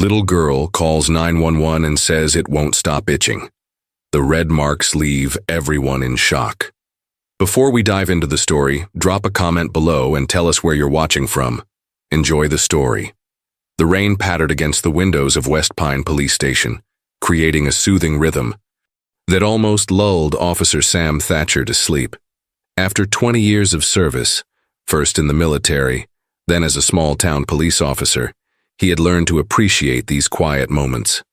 Little girl calls 911 and says it won't stop itching. The red marks leave everyone in shock. Before we dive into the story, drop a comment below and tell us where you're watching from. Enjoy the story. The rain pattered against the windows of West Pine Police Station, creating a soothing rhythm that almost lulled Officer Sam Thatcher to sleep. After 20 years of service, first in the military, then as a small-town police officer, he had learned to appreciate these quiet moments.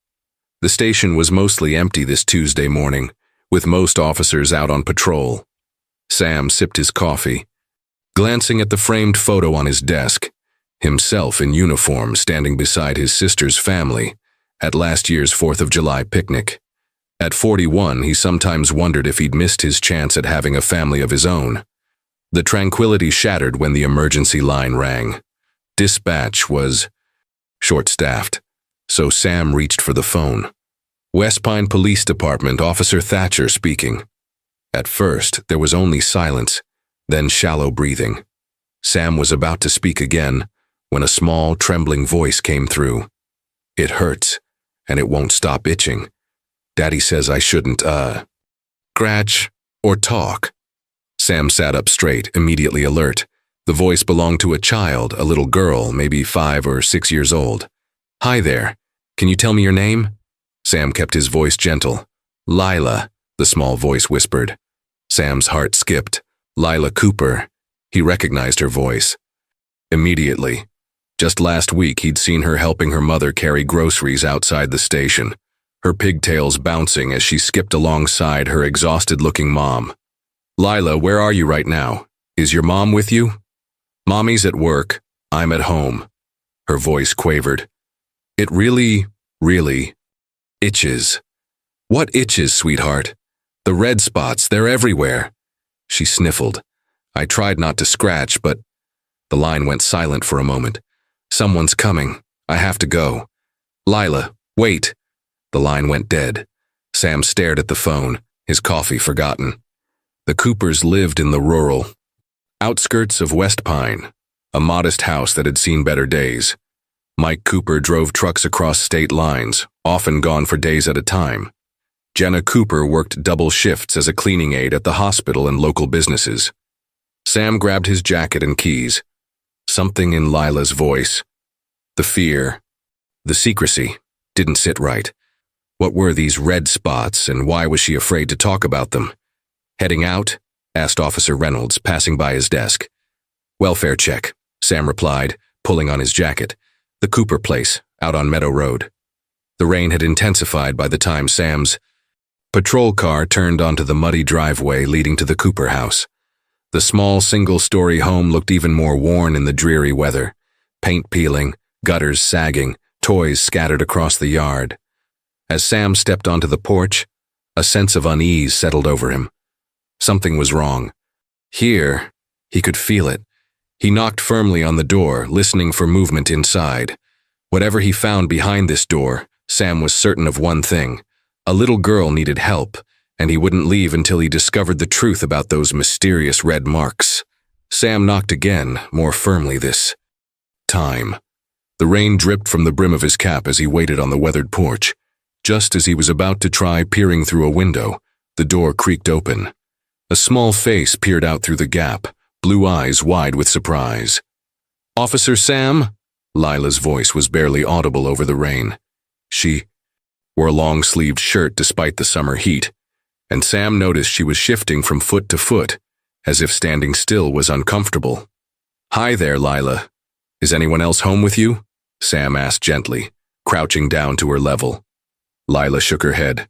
The station was mostly empty this Tuesday morning, with most officers out on patrol. Sam sipped his coffee, glancing at the framed photo on his desk, himself in uniform standing beside his sister's family at last year's 4th of July picnic. At 41, he sometimes wondered if he'd missed his chance at having a family of his own. The tranquility shattered when the emergency line rang. Dispatch was short-staffed, so Sam reached for the phone. West Pine Police Department, Officer Thatcher speaking. At first, there was only silence, then shallow breathing. Sam was about to speak again when a small, trembling voice came through. "It hurts, and it won't stop itching. Daddy says I shouldn't, scratch or talk." Sam sat up straight, immediately alert. The voice belonged to a child, a little girl, maybe 5 or 6 years old. "Hi there. Can you tell me your name?" Sam kept his voice gentle. "Lila," the small voice whispered. Sam's heart skipped. Lila Cooper. He recognized her voice. Immediately. Just last week, he'd seen her helping her mother carry groceries outside the station, her pigtails bouncing as she skipped alongside her exhausted-looking mom. "Lila, where are you right now? Is your mom with you?" "Mommy's at work. I'm at home." Her voice quavered. "It really itches." "What itches, sweetheart?" "The red spots, they're everywhere." She sniffled. "I tried not to scratch, but..." The line went silent for a moment. "Someone's coming. I have to go." "Lila, wait." The line went dead. Sam stared at the phone, his coffee forgotten. The Coopers lived in the rural outskirts of West Pine, a modest house that had seen better days. Mike Cooper drove trucks across state lines, often gone for days at a time. Jenna Cooper worked double shifts as a cleaning aide at the hospital and local businesses. Sam grabbed his jacket and keys. Something in Lila's voice, the fear, the secrecy, didn't sit right. What were these red spots, and why was she afraid to talk about them? "Heading out?" asked Officer Reynolds, passing by his desk. "Welfare check," Sam replied, pulling on his jacket. "The Cooper place, out on Meadow Road." The rain had intensified by the time Sam's patrol car turned onto the muddy driveway leading to the Cooper house. The small single-story home looked even more worn in the dreary weather. Paint peeling, gutters sagging, toys scattered across the yard. As Sam stepped onto the porch, a sense of unease settled over him. Something was wrong. Here, he could feel it. He knocked firmly on the door, listening for movement inside. Whatever he found behind this door, Sam was certain of one thing. A little girl needed help, and he wouldn't leave until he discovered the truth about those mysterious red marks. Sam knocked again, more firmly this time. The rain dripped from the brim of his cap as he waited on the weathered porch. Just as he was about to try peering through a window, the door creaked open. A small face peered out through the gap, blue eyes wide with surprise. "Officer Sam?" Lila's voice was barely audible over the rain. She wore a long-sleeved shirt despite the summer heat, and Sam noticed she was shifting from foot to foot, as if standing still was uncomfortable. "Hi there, Lila. Is anyone else home with you?" Sam asked gently, crouching down to her level. Lila shook her head.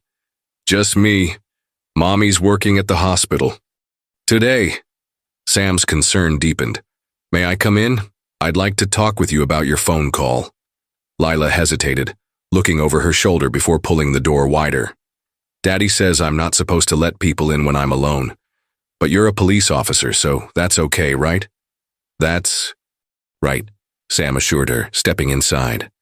"Just me. Mommy's working at the hospital." "Today?" Sam's concern deepened. "May I come in? I'd like to talk with you about your phone call." Lila hesitated, looking over her shoulder before pulling the door wider. "Daddy says I'm not supposed to let people in when I'm alone. But you're a police officer, so that's okay, right?" "That's right," Sam assured her, stepping inside.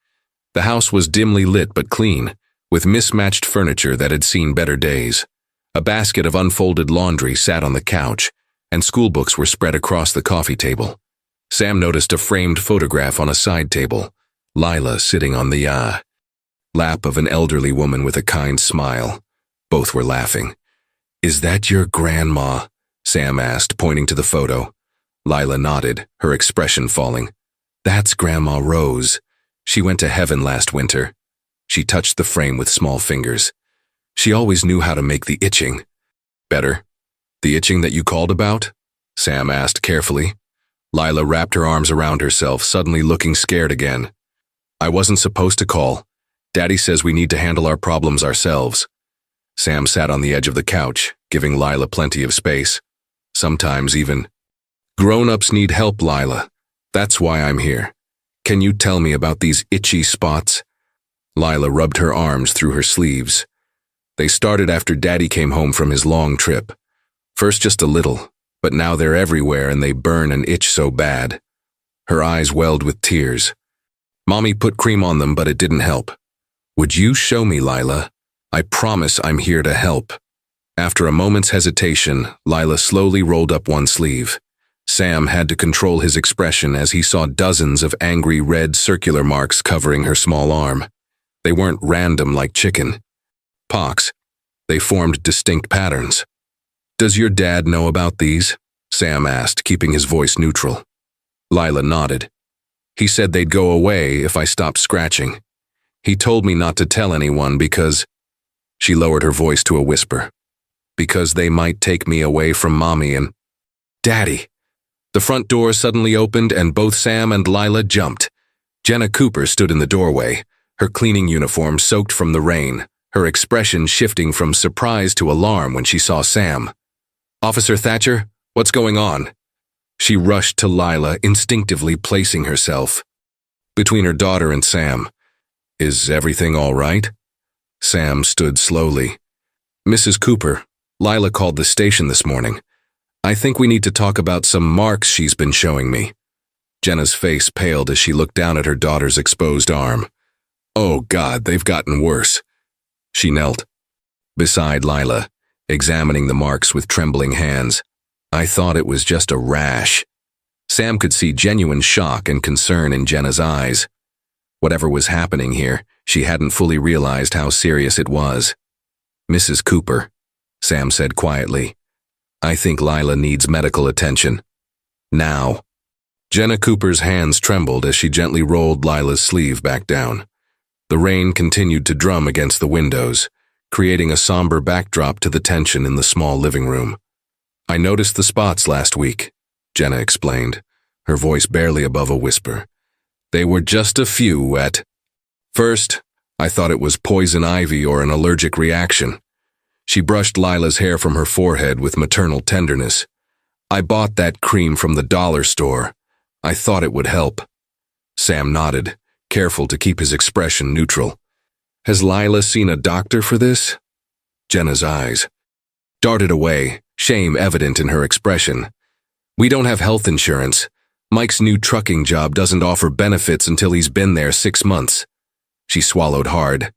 The house was dimly lit but clean, with mismatched furniture that had seen better days. A basket of unfolded laundry sat on the couch, and schoolbooks were spread across the coffee table. Sam noticed a framed photograph on a side table, Lila sitting on the lap of an elderly woman with a kind smile. Both were laughing. "Is that your grandma?" Sam asked, pointing to the photo. Lila nodded, her expression falling. "That's Grandma Rose. She went to heaven last winter." She touched the frame with small fingers. "She always knew how to make the itching." "Better? The itching that you called about?" Sam asked carefully. Lila wrapped her arms around herself, suddenly looking scared again. "I wasn't supposed to call. Daddy says we need to handle our problems ourselves." Sam sat on the edge of the couch, giving Lila plenty of space. "Sometimes even grown-ups need help, Lila. That's why I'm here. Can you tell me about these itchy spots?" Lila rubbed her arms through her sleeves. "They started after Daddy came home from his long trip. First just a little, but now they're everywhere and they burn and itch so bad." Her eyes welled with tears. "Mommy put cream on them, but it didn't help." "Would you show me, Lila? I promise I'm here to help." After a moment's hesitation, Lila slowly rolled up one sleeve. Sam had to control his expression as he saw dozens of angry red circular marks covering her small arm. They weren't random like chicken pox. They formed distinct patterns. "Does your dad know about these?" Sam asked, keeping his voice neutral. Lila nodded. "He said they'd go away if I stopped scratching. He told me not to tell anyone because—" She lowered her voice to a whisper. "Because they might take me away from Mommy and Daddy." The front door suddenly opened and both Sam and Lila jumped. Jenna Cooper stood in the doorway, her cleaning uniform soaked from the rain, her expression shifting from surprise to alarm when she saw Sam. "Officer Thatcher, what's going on?" She rushed to Lila, instinctively placing herself between her daughter and Sam. "Is everything all right?" Sam stood slowly. "Mrs. Cooper, Lila called the station this morning. I think we need to talk about some marks she's been showing me." Jenna's face paled as she looked down at her daughter's exposed arm. "Oh God, they've gotten worse." She knelt beside Lila, examining the marks with trembling hands. "I thought it was just a rash." Sam could see genuine shock and concern in Jenna's eyes. Whatever was happening here, she hadn't fully realized how serious it was. "Mrs. Cooper," Sam said quietly, "I think Lila needs medical attention. Now." Jenna Cooper's hands trembled as she gently rolled Lila's sleeve back down. The rain continued to drum against the windows, creating a somber backdrop to the tension in the small living room. "I noticed the spots last week," Jenna explained, her voice barely above a whisper. "They were just a few at first. I thought it was poison ivy or an allergic reaction." She brushed Lila's hair from her forehead with maternal tenderness. "I bought that cream from the dollar store. I thought it would help." Sam nodded, careful to keep his expression neutral. "Has Lila seen a doctor for this?" Jenna's eyes darted away, shame evident in her expression. "We don't have health insurance. Mike's new trucking job doesn't offer benefits until he's been there 6 months." She swallowed hard.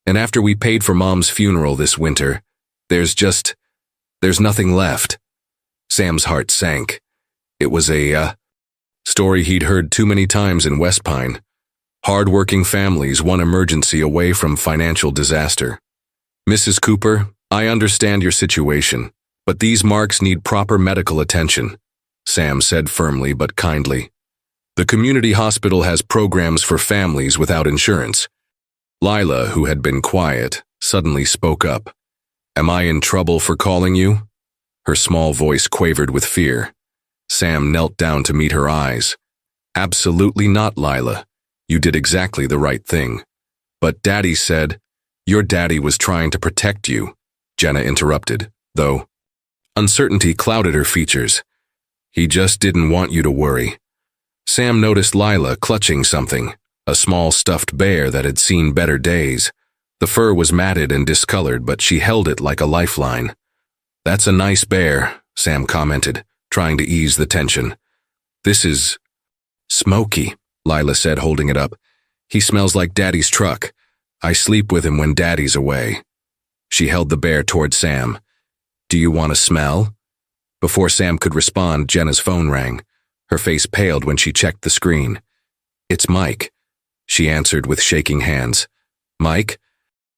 "And after we paid for Mom's funeral this winter, there's nothing left." Sam's heart sank. It was a story he'd heard too many times in West Pine. Hard-working families, one emergency away from financial disaster. "Mrs. Cooper, I understand your situation, but these marks need proper medical attention," Sam said firmly but kindly. "The community hospital has programs for families without insurance." Lila, who had been quiet, suddenly spoke up. "Am I in trouble for calling you?" Her small voice quavered with fear. Sam knelt down to meet her eyes. "Absolutely not, Lila. You did exactly the right thing. But Daddy said—" "Your daddy was trying to protect you," Jenna interrupted, though uncertainty clouded her features. "He just didn't want you to worry." Sam noticed Lila clutching something, a small stuffed bear that had seen better days. The fur was matted and discolored, but she held it like a lifeline. "That's a nice bear," Sam commented, trying to ease the tension. "This is Smokey," Lila said, holding it up. "He smells like Daddy's truck. I sleep with him when Daddy's away." She held the bear toward Sam. "Do you want to smell?" Before Sam could respond, Jenna's phone rang. Her face paled when she checked the screen. "It's Mike," she answered with shaking hands. Mike?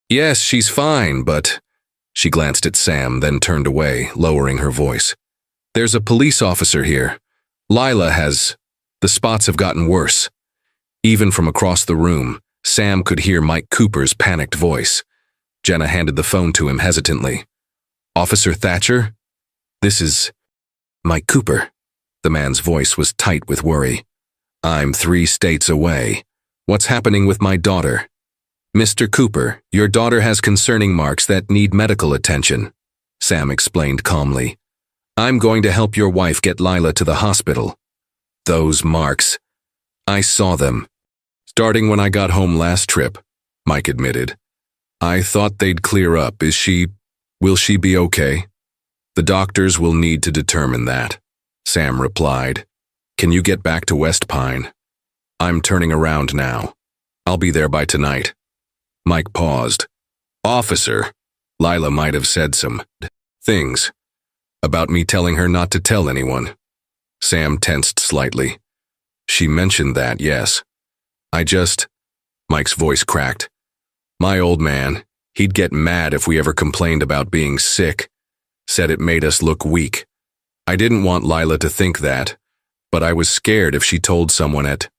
Yes, she's fine, but… She glanced at Sam, then turned away, lowering her voice. There's a police officer here. Lila has… The spots have gotten worse. Even from across the room, Sam could hear Mike Cooper's panicked voice. Jenna handed the phone to him hesitantly. Officer Thatcher? This is… Mike Cooper. The man's voice was tight with worry. I'm 3 states away. What's happening with my daughter? Mr. Cooper, your daughter has concerning marks that need medical attention, Sam explained calmly. I'm going to help your wife get Lila to the hospital. Those marks. I saw them. Starting when I got home last trip, Mike admitted. I thought they'd clear up. Will she be okay? The doctors will need to determine that, Sam replied. Can you get back to West Pine? I'm turning around now. I'll be there by tonight. Mike paused. Officer, Lila might have said some things about me telling her not to tell anyone. Sam tensed slightly. She mentioned that, yes. Mike's voice cracked. My old man, he'd get mad if we ever complained about being sick. Said it made us look weak. I didn't want Lila to think that, but I was scared if she told someone at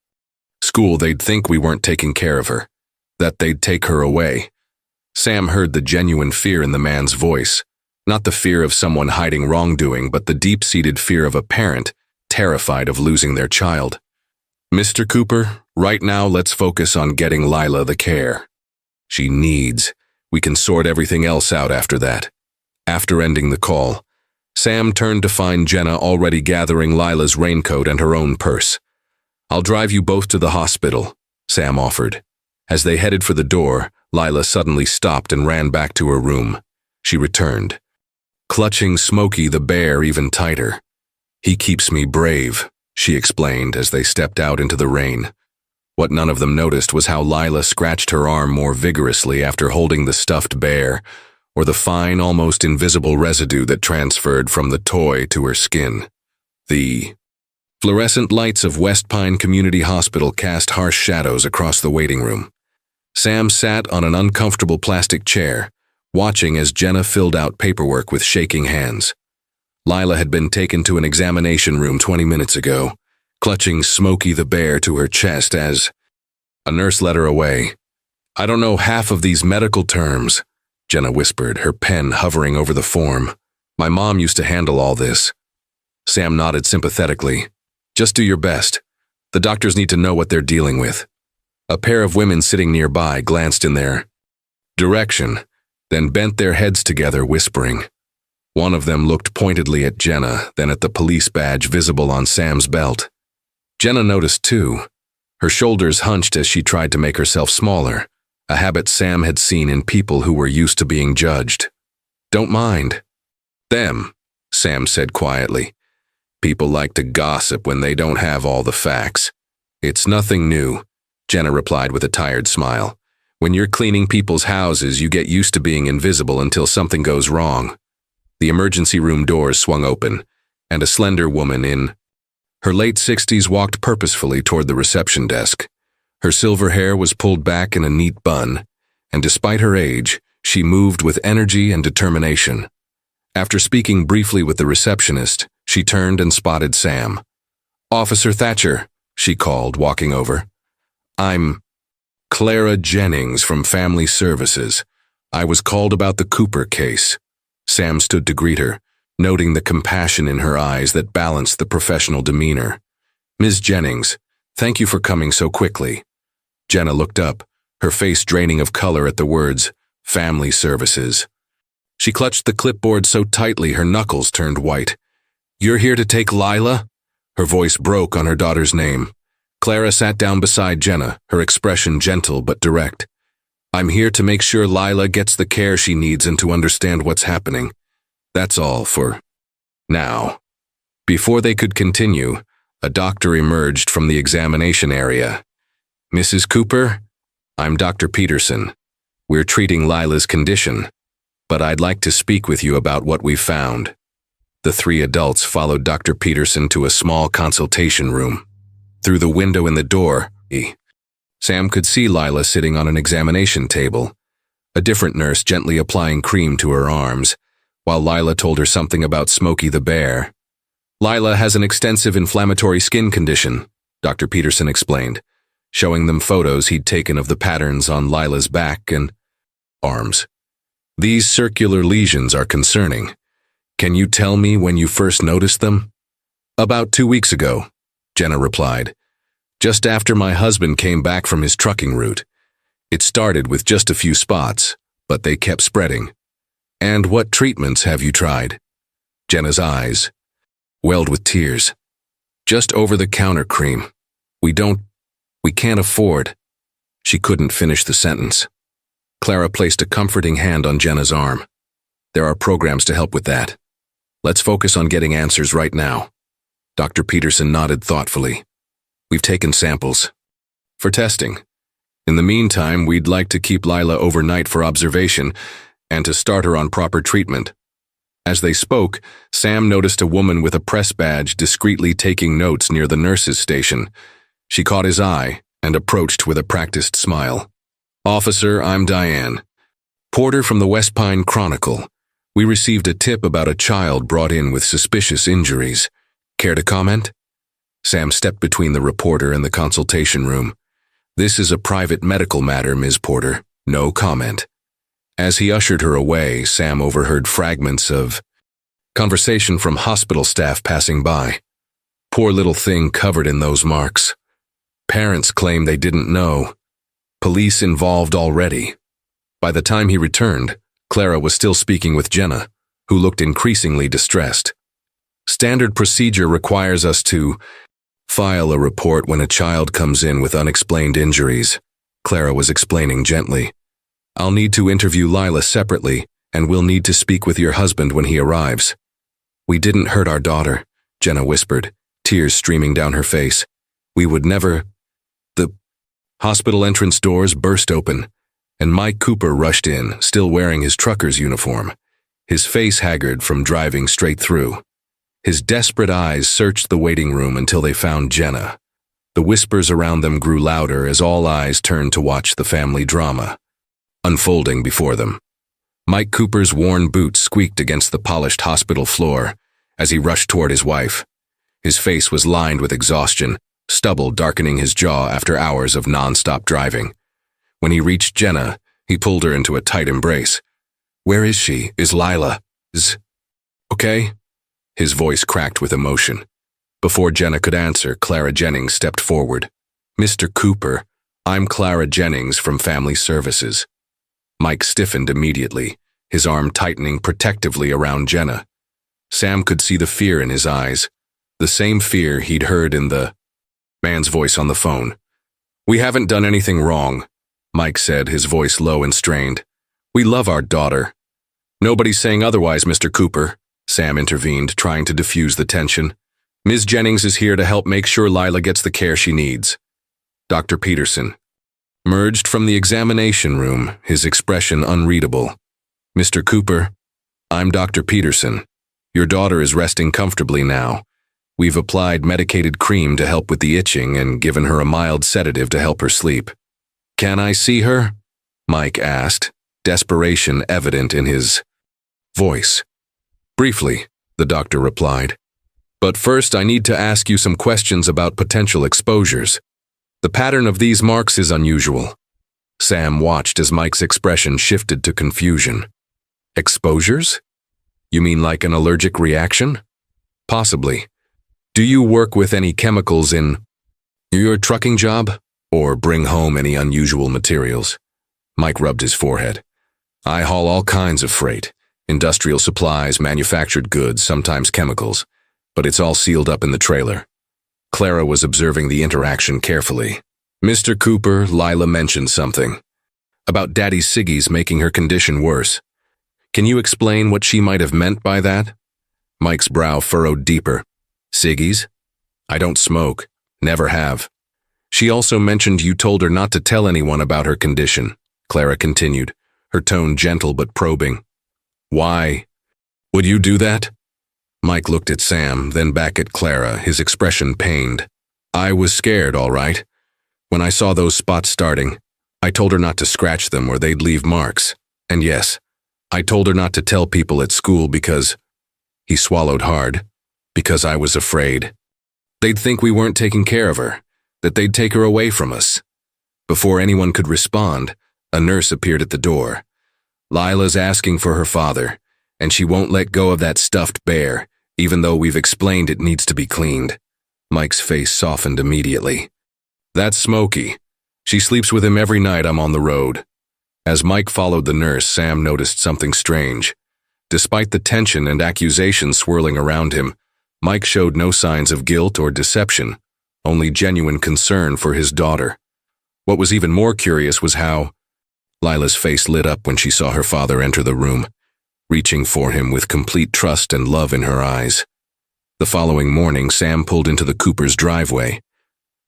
school they'd think we weren't taking care of her, that they'd take her away. Sam heard the genuine fear in the man's voice, not the fear of someone hiding wrongdoing, but the deep-seated fear of a parent terrified of losing their child. Mr. Cooper, right now let's focus on getting Lila the care she needs. We can sort everything else out after that. After ending the call, Sam turned to find Jenna already gathering Lila's raincoat and her own purse. I'll drive you both to the hospital, Sam offered. As they headed for the door, Lila suddenly stopped and ran back to her room. She returned, clutching Smokey the bear even tighter. He keeps me brave, she explained as they stepped out into the rain. What none of them noticed was how Lila scratched her arm more vigorously after holding the stuffed bear, or the fine, almost invisible residue that transferred from the toy to her skin. The fluorescent lights of West Pine Community Hospital cast harsh shadows across the waiting room. Sam sat on an uncomfortable plastic chair, watching as Jenna filled out paperwork with shaking hands. Lila had been taken to an examination room 20 minutes ago, clutching Smokey the bear to her chest as a nurse led her away. I don't know half of these medical terms, Jenna whispered, her pen hovering over the form. My mom used to handle all this. Sam nodded sympathetically. Just do your best. The doctors need to know what they're dealing with. A pair of women sitting nearby glanced in their direction, then bent their heads together, whispering. One of them looked pointedly at Jenna, then at the police badge visible on Sam's belt. Jenna noticed too. Her shoulders hunched as she tried to make herself smaller, a habit Sam had seen in people who were used to being judged. Don't mind them, Sam said quietly. People like to gossip when they don't have all the facts. It's nothing new, Jenna replied with a tired smile. When you're cleaning people's houses, you get used to being invisible until something goes wrong. The emergency room doors swung open, and a slender woman in her late 60s walked purposefully toward the reception desk. Her silver hair was pulled back in a neat bun, and despite her age, she moved with energy and determination. After speaking briefly with the receptionist, she turned and spotted Sam. Officer Thatcher, she called, walking over. I'm Clara Jennings from Family Services. I was called about the Cooper case. Sam stood to greet her, noting the compassion in her eyes that balanced the professional demeanor. Ms. Jennings, thank you for coming so quickly. Jenna looked up, her face draining of color at the words, Family Services. She clutched the clipboard so tightly her knuckles turned white. You're here to take Lila? Her voice broke on her daughter's name. Clara sat down beside Jenna, her expression gentle but direct. I'm here to make sure Lila gets the care she needs and to understand what's happening. That's all for now. Before they could continue, a doctor emerged from the examination area. Mrs. Cooper, I'm Dr. Peterson. We're treating Lila's condition, but I'd like to speak with you about what we've found. The 3 adults followed Dr. Peterson to a small consultation room. Through the window in the door, Sam could see Lila sitting on an examination table, a different nurse gently applying cream to her arms, while Lila told her something about Smokey the bear. Lila has an extensive inflammatory skin condition, Dr. Peterson explained, showing them photos he'd taken of the patterns on Lila's back and arms. These circular lesions are concerning. Can you tell me when you first noticed them? About 2 weeks ago, Jenna replied. Just after my husband came back from his trucking route. It started with just a few spots, but they kept spreading. And what treatments have you tried? Jenna's eyes welled with tears. Just over-the-counter cream. We can't afford. She couldn't finish the sentence. Clara placed a comforting hand on Jenna's arm. There are programs to help with that. Let's focus on getting answers right now. Dr. Peterson nodded thoughtfully. We've taken samples. For testing. In the meantime, we'd like to keep Lila overnight for observation and to start her on proper treatment. As they spoke, Sam noticed a woman with a press badge discreetly taking notes near the nurse's station. She caught his eye and approached with a practiced smile. Officer, I'm Diane. Porter from the West Pine Chronicle. We received a tip about a child brought in with suspicious injuries. Care to comment? Sam stepped between the reporter and the consultation room. This is a private medical matter, Ms. Porter. No comment. As he ushered her away, Sam overheard fragments of conversation from hospital staff passing by. Poor little thing covered in those marks. Parents claim they didn't know. Police involved already. By the time he returned, Clara was still speaking with Jenna, who looked increasingly distressed. Standard procedure requires us to file a report when a child comes in with unexplained injuries, Clara was explaining gently. I'll need to interview Lila separately, and we'll need to speak with your husband when he arrives. We didn't hurt our daughter, Jenna whispered, tears streaming down her face. We would never. The hospital entrance doors burst open, and Mike Cooper rushed in, still wearing his trucker's uniform, his face haggard from driving straight through. His desperate eyes searched the waiting room until they found Jenna. The whispers around them grew louder as all eyes turned to watch the family drama unfolding before them. Mike Cooper's worn boots squeaked against the polished hospital floor as he rushed toward his wife. His face was lined with exhaustion, stubble darkening his jaw after hours of non-stop driving. When he reached Jenna, he pulled her into a tight embrace. Where is she? Is Lila? Okay? His voice cracked with emotion. Before Jenna could answer, Clara Jennings stepped forward. Mr. Cooper, I'm Clara Jennings from Family Services. Mike stiffened immediately, his arm tightening protectively around Jenna. Sam could see the fear in his eyes, the same fear he'd heard in the man's voice on the phone. We haven't done anything wrong, Mike said, his voice low and strained. We love our daughter. Nobody's saying otherwise, Mr. Cooper, Sam intervened, trying to diffuse the tension. Ms. Jennings is here to help make sure Lila gets the care she needs. Dr. Peterson merged from the examination room, his expression unreadable. Mr. Cooper, I'm Dr. Peterson. Your daughter is resting comfortably now. We've applied medicated cream to help with the itching and given her a mild sedative to help her sleep. Can I see her? Mike asked, desperation evident in his voice. Briefly, the doctor replied. But first I need to ask you some questions about potential exposures. The pattern of these marks is unusual. Sam watched as Mike's expression shifted to confusion. Exposures? You mean like an allergic reaction? Possibly. Do you work with any chemicals in your trucking job? Or bring home any unusual materials? Mike rubbed his forehead. I haul all kinds of freight. Industrial supplies, manufactured goods, sometimes chemicals. But it's all sealed up in the trailer. Clara was observing the interaction carefully. Mr. Cooper, Lila mentioned something. About Daddy Siggy's making her condition worse. Can you explain what she might have meant by that? Mike's brow furrowed deeper. Siggy's? I don't smoke. Never have. She also mentioned you told her not to tell anyone about her condition, Clara continued, her tone gentle but probing. Why? Would you do that? Mike looked at Sam, then back at Clara, his expression pained. I was scared, all right. When I saw those spots starting, I told her not to scratch them or they'd leave marks. And yes, I told her not to tell people at school because, he swallowed hard, because I was afraid. They'd think we weren't taking care of her, that they'd take her away from us. Before anyone could respond, a nurse appeared at the door. Lila's asking for her father, and she won't let go of that stuffed bear, even though we've explained it needs to be cleaned. Mike's face softened immediately. That's Smokey. She sleeps with him every night I'm on the road. As Mike followed the nurse, Sam noticed something strange. Despite the tension and accusations swirling around him, Mike showed no signs of guilt or deception, only genuine concern for his daughter. What was even more curious was how Lila's face lit up when she saw her father enter the room, reaching for him with complete trust and love in her eyes. The following morning, Sam pulled into the Coopers' driveway.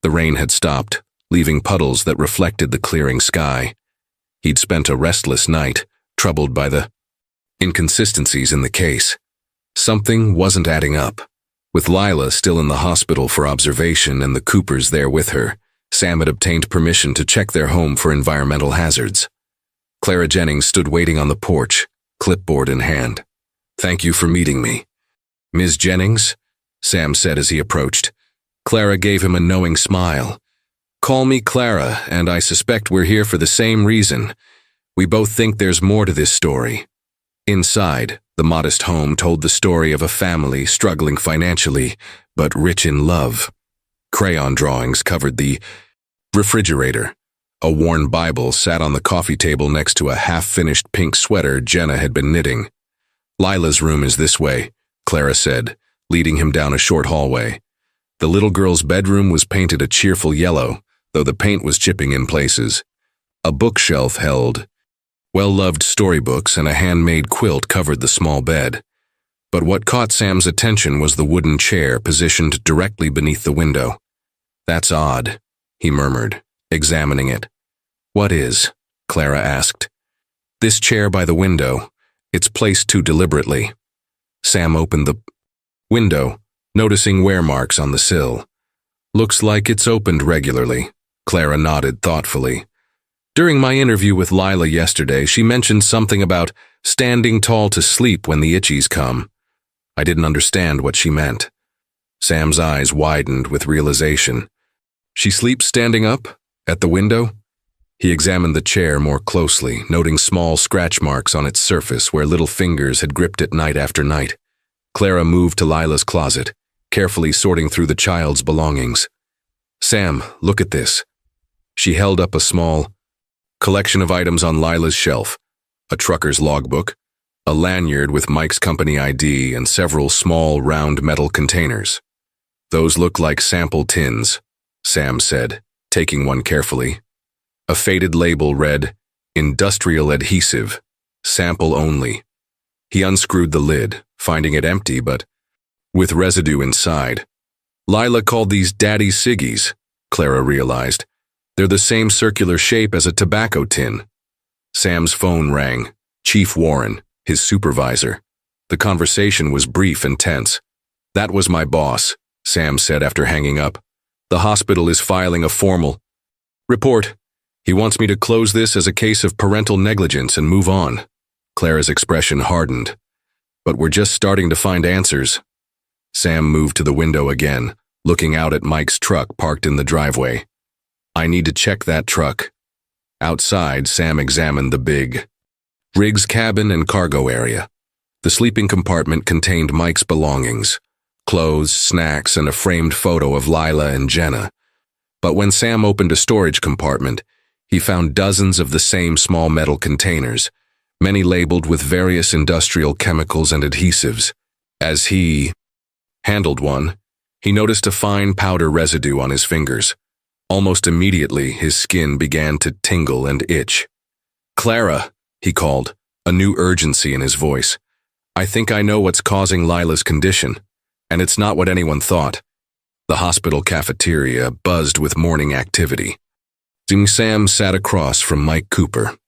The rain had stopped, leaving puddles that reflected the clearing sky. He'd spent a restless night, troubled by the inconsistencies in the case. Something wasn't adding up. With Lila still in the hospital for observation and the Coopers there with her, Sam had obtained permission to check their home for environmental hazards. Clara Jennings stood waiting on the porch, clipboard in hand. Thank you for meeting me. Ms. Jennings, Sam said as he approached. Clara gave him a knowing smile. Call me Clara, and I suspect we're here for the same reason. We both think there's more to this story. Inside, the modest home told the story of a family struggling financially, but rich in love. Crayon drawings covered the refrigerator. A worn Bible sat on the coffee table next to a half-finished pink sweater Jenna had been knitting. Lila's room is this way, Clara said, leading him down a short hallway. The little girl's bedroom was painted a cheerful yellow, though the paint was chipping in places. A bookshelf held well-loved storybooks and a handmade quilt covered the small bed. But what caught Sam's attention was the wooden chair positioned directly beneath the window. That's odd, he murmured, examining it. What is? Clara asked. This chair by the window. It's placed too deliberately. Sam opened the window, noticing wear marks on the sill. Looks like it's opened regularly. Clara nodded thoughtfully. During my interview with Lila yesterday, she mentioned something about standing tall to sleep when the itchies come. I didn't understand what she meant. Sam's eyes widened with realization. She sleeps standing up? At the window? He examined the chair more closely, noting small scratch marks on its surface where little fingers had gripped it night after night. Clara moved to Lila's closet, carefully sorting through the child's belongings. Sam, look at this. She held up a small collection of items on Lila's shelf, a trucker's logbook, a lanyard with Mike's company ID, and several small round metal containers. Those look like sample tins, Sam said, taking one carefully. A faded label read, Industrial Adhesive, Sample Only. He unscrewed the lid, finding it empty but with residue inside. Lila called these daddy ciggies, Clara realized. They're the same circular shape as a tobacco tin. Sam's phone rang. Chief Warren, his supervisor. The conversation was brief and tense. That was my boss, Sam said after hanging up. The hospital is filing a formal report. He wants me to close this as a case of parental negligence and move on. Clara's expression hardened. But we're just starting to find answers. Sam moved to the window again, looking out at Mike's truck parked in the driveway. I need to check that truck. Outside, Sam examined the big rig's cabin and cargo area. The sleeping compartment contained Mike's belongings, clothes, snacks, and a framed photo of Lila and Jenna. But when Sam opened a storage compartment, he found dozens of the same small metal containers, many labeled with various industrial chemicals and adhesives. As he handled one, he noticed a fine powder residue on his fingers. Almost immediately, his skin began to tingle and itch. Clara, he called, a new urgency in his voice. I think I know what's causing Lila's condition, and it's not what anyone thought. The hospital cafeteria buzzed with morning activity. Sam sat across from Mike Cooper.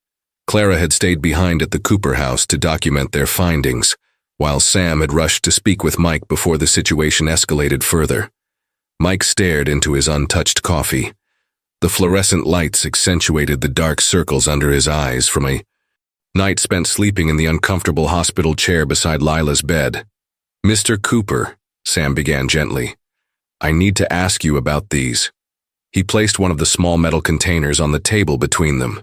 Clara had stayed behind at the Cooper house to document their findings, while Sam had rushed to speak with Mike before the situation escalated further. Mike stared into his untouched coffee. The fluorescent lights accentuated the dark circles under his eyes from a night spent sleeping in the uncomfortable hospital chair beside Lila's bed. "Mr. Cooper," Sam began gently, "I need to ask you about these." He placed one of the small metal containers on the table between them.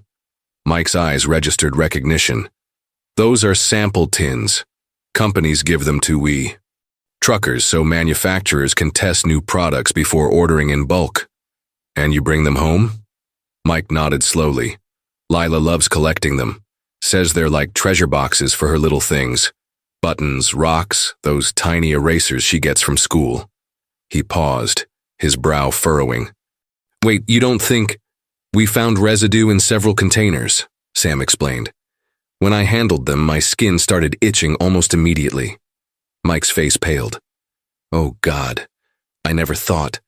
Mike's eyes registered recognition. "Those are sample tins. Companies give them to we truckers so manufacturers can test new products before ordering in bulk. And you bring them home?" Mike nodded slowly. "Lila loves collecting them. Says they're like treasure boxes for her little things. Buttons, rocks, those tiny erasers she gets from school." He paused, his brow furrowing. "Wait, you don't think—" "We found residue in several containers," Sam explained. "When I handled them, my skin started itching almost immediately." Mike's face paled. "Oh God, I never thought.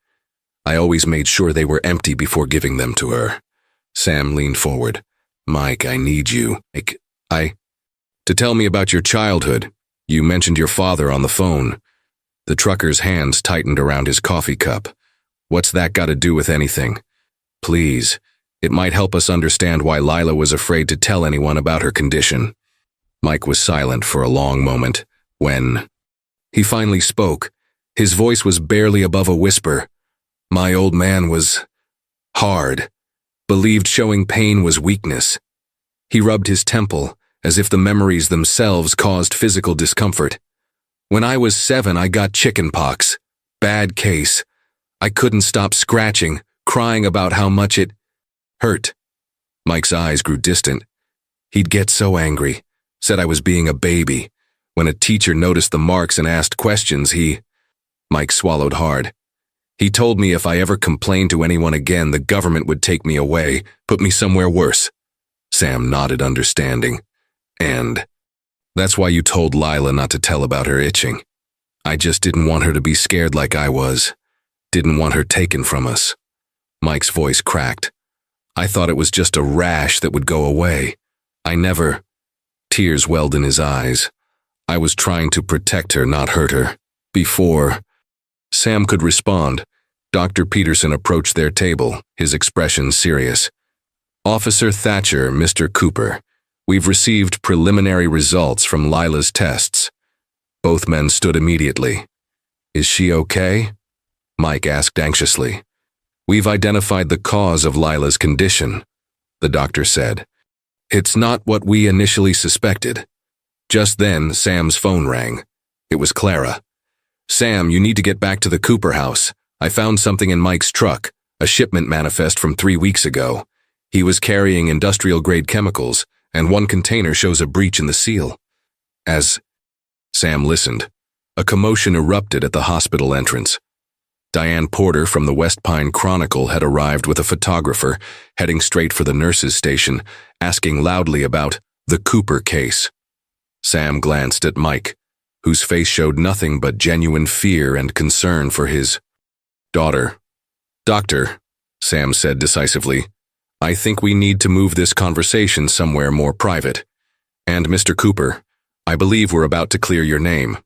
I always made sure they were empty before giving them to her." Sam leaned forward. "Mike, I need you. To tell me about your childhood. You mentioned your father on the phone." The trucker's hands tightened around his coffee cup. "What's that got to do with anything? Please, it might help us understand why Lila was afraid to tell anyone about her condition." Mike was silent for a long moment. When he finally spoke, his voice was barely above a whisper. "My old man was hard, believed showing pain was weakness." He rubbed his temple, as if the memories themselves caused physical discomfort. "When I was 7, I got chickenpox. Bad case. I couldn't stop scratching, crying about how much it hurt." Mike's eyes grew distant. "He'd get so angry, said I was being a baby. When a teacher noticed the marks and asked questions, Mike swallowed hard. "He told me if I ever complained to anyone again, the government would take me away, put me somewhere worse." Sam nodded understanding. "And that's why you told Lila not to tell about her itching." "I just didn't want her to be scared like I was. Didn't want her taken from us." Mike's voice cracked. "I thought it was just a rash that would go away. I never—" Tears welled in his eyes. "I was trying to protect her, not hurt her. Before—" Sam could respond. Dr. Peterson approached their table, his expression serious. "Officer Thatcher, Mr. Cooper, we've received preliminary results from Lila's tests." Both men stood immediately. "Is she okay?" Mike asked anxiously. "We've identified the cause of Lila's condition," the doctor said. "It's not what we initially suspected." Just then, Sam's phone rang. It was Clara. "Sam, you need to get back to the Cooper house. I found something in Mike's truck, a shipment manifest from 3 weeks ago. He was carrying industrial-grade chemicals, and one container shows a breach in the seal." As Sam listened, a commotion erupted at the hospital entrance. Diane Porter from the West Pine Chronicle had arrived with a photographer, heading straight for the nurse's station, asking loudly about the Cooper case. Sam glanced at Mike, whose face showed nothing but genuine fear and concern for his daughter. "Doctor," Sam said decisively, "I think we need to move this conversation somewhere more private. And Mr. Cooper, I believe we're about to clear your name."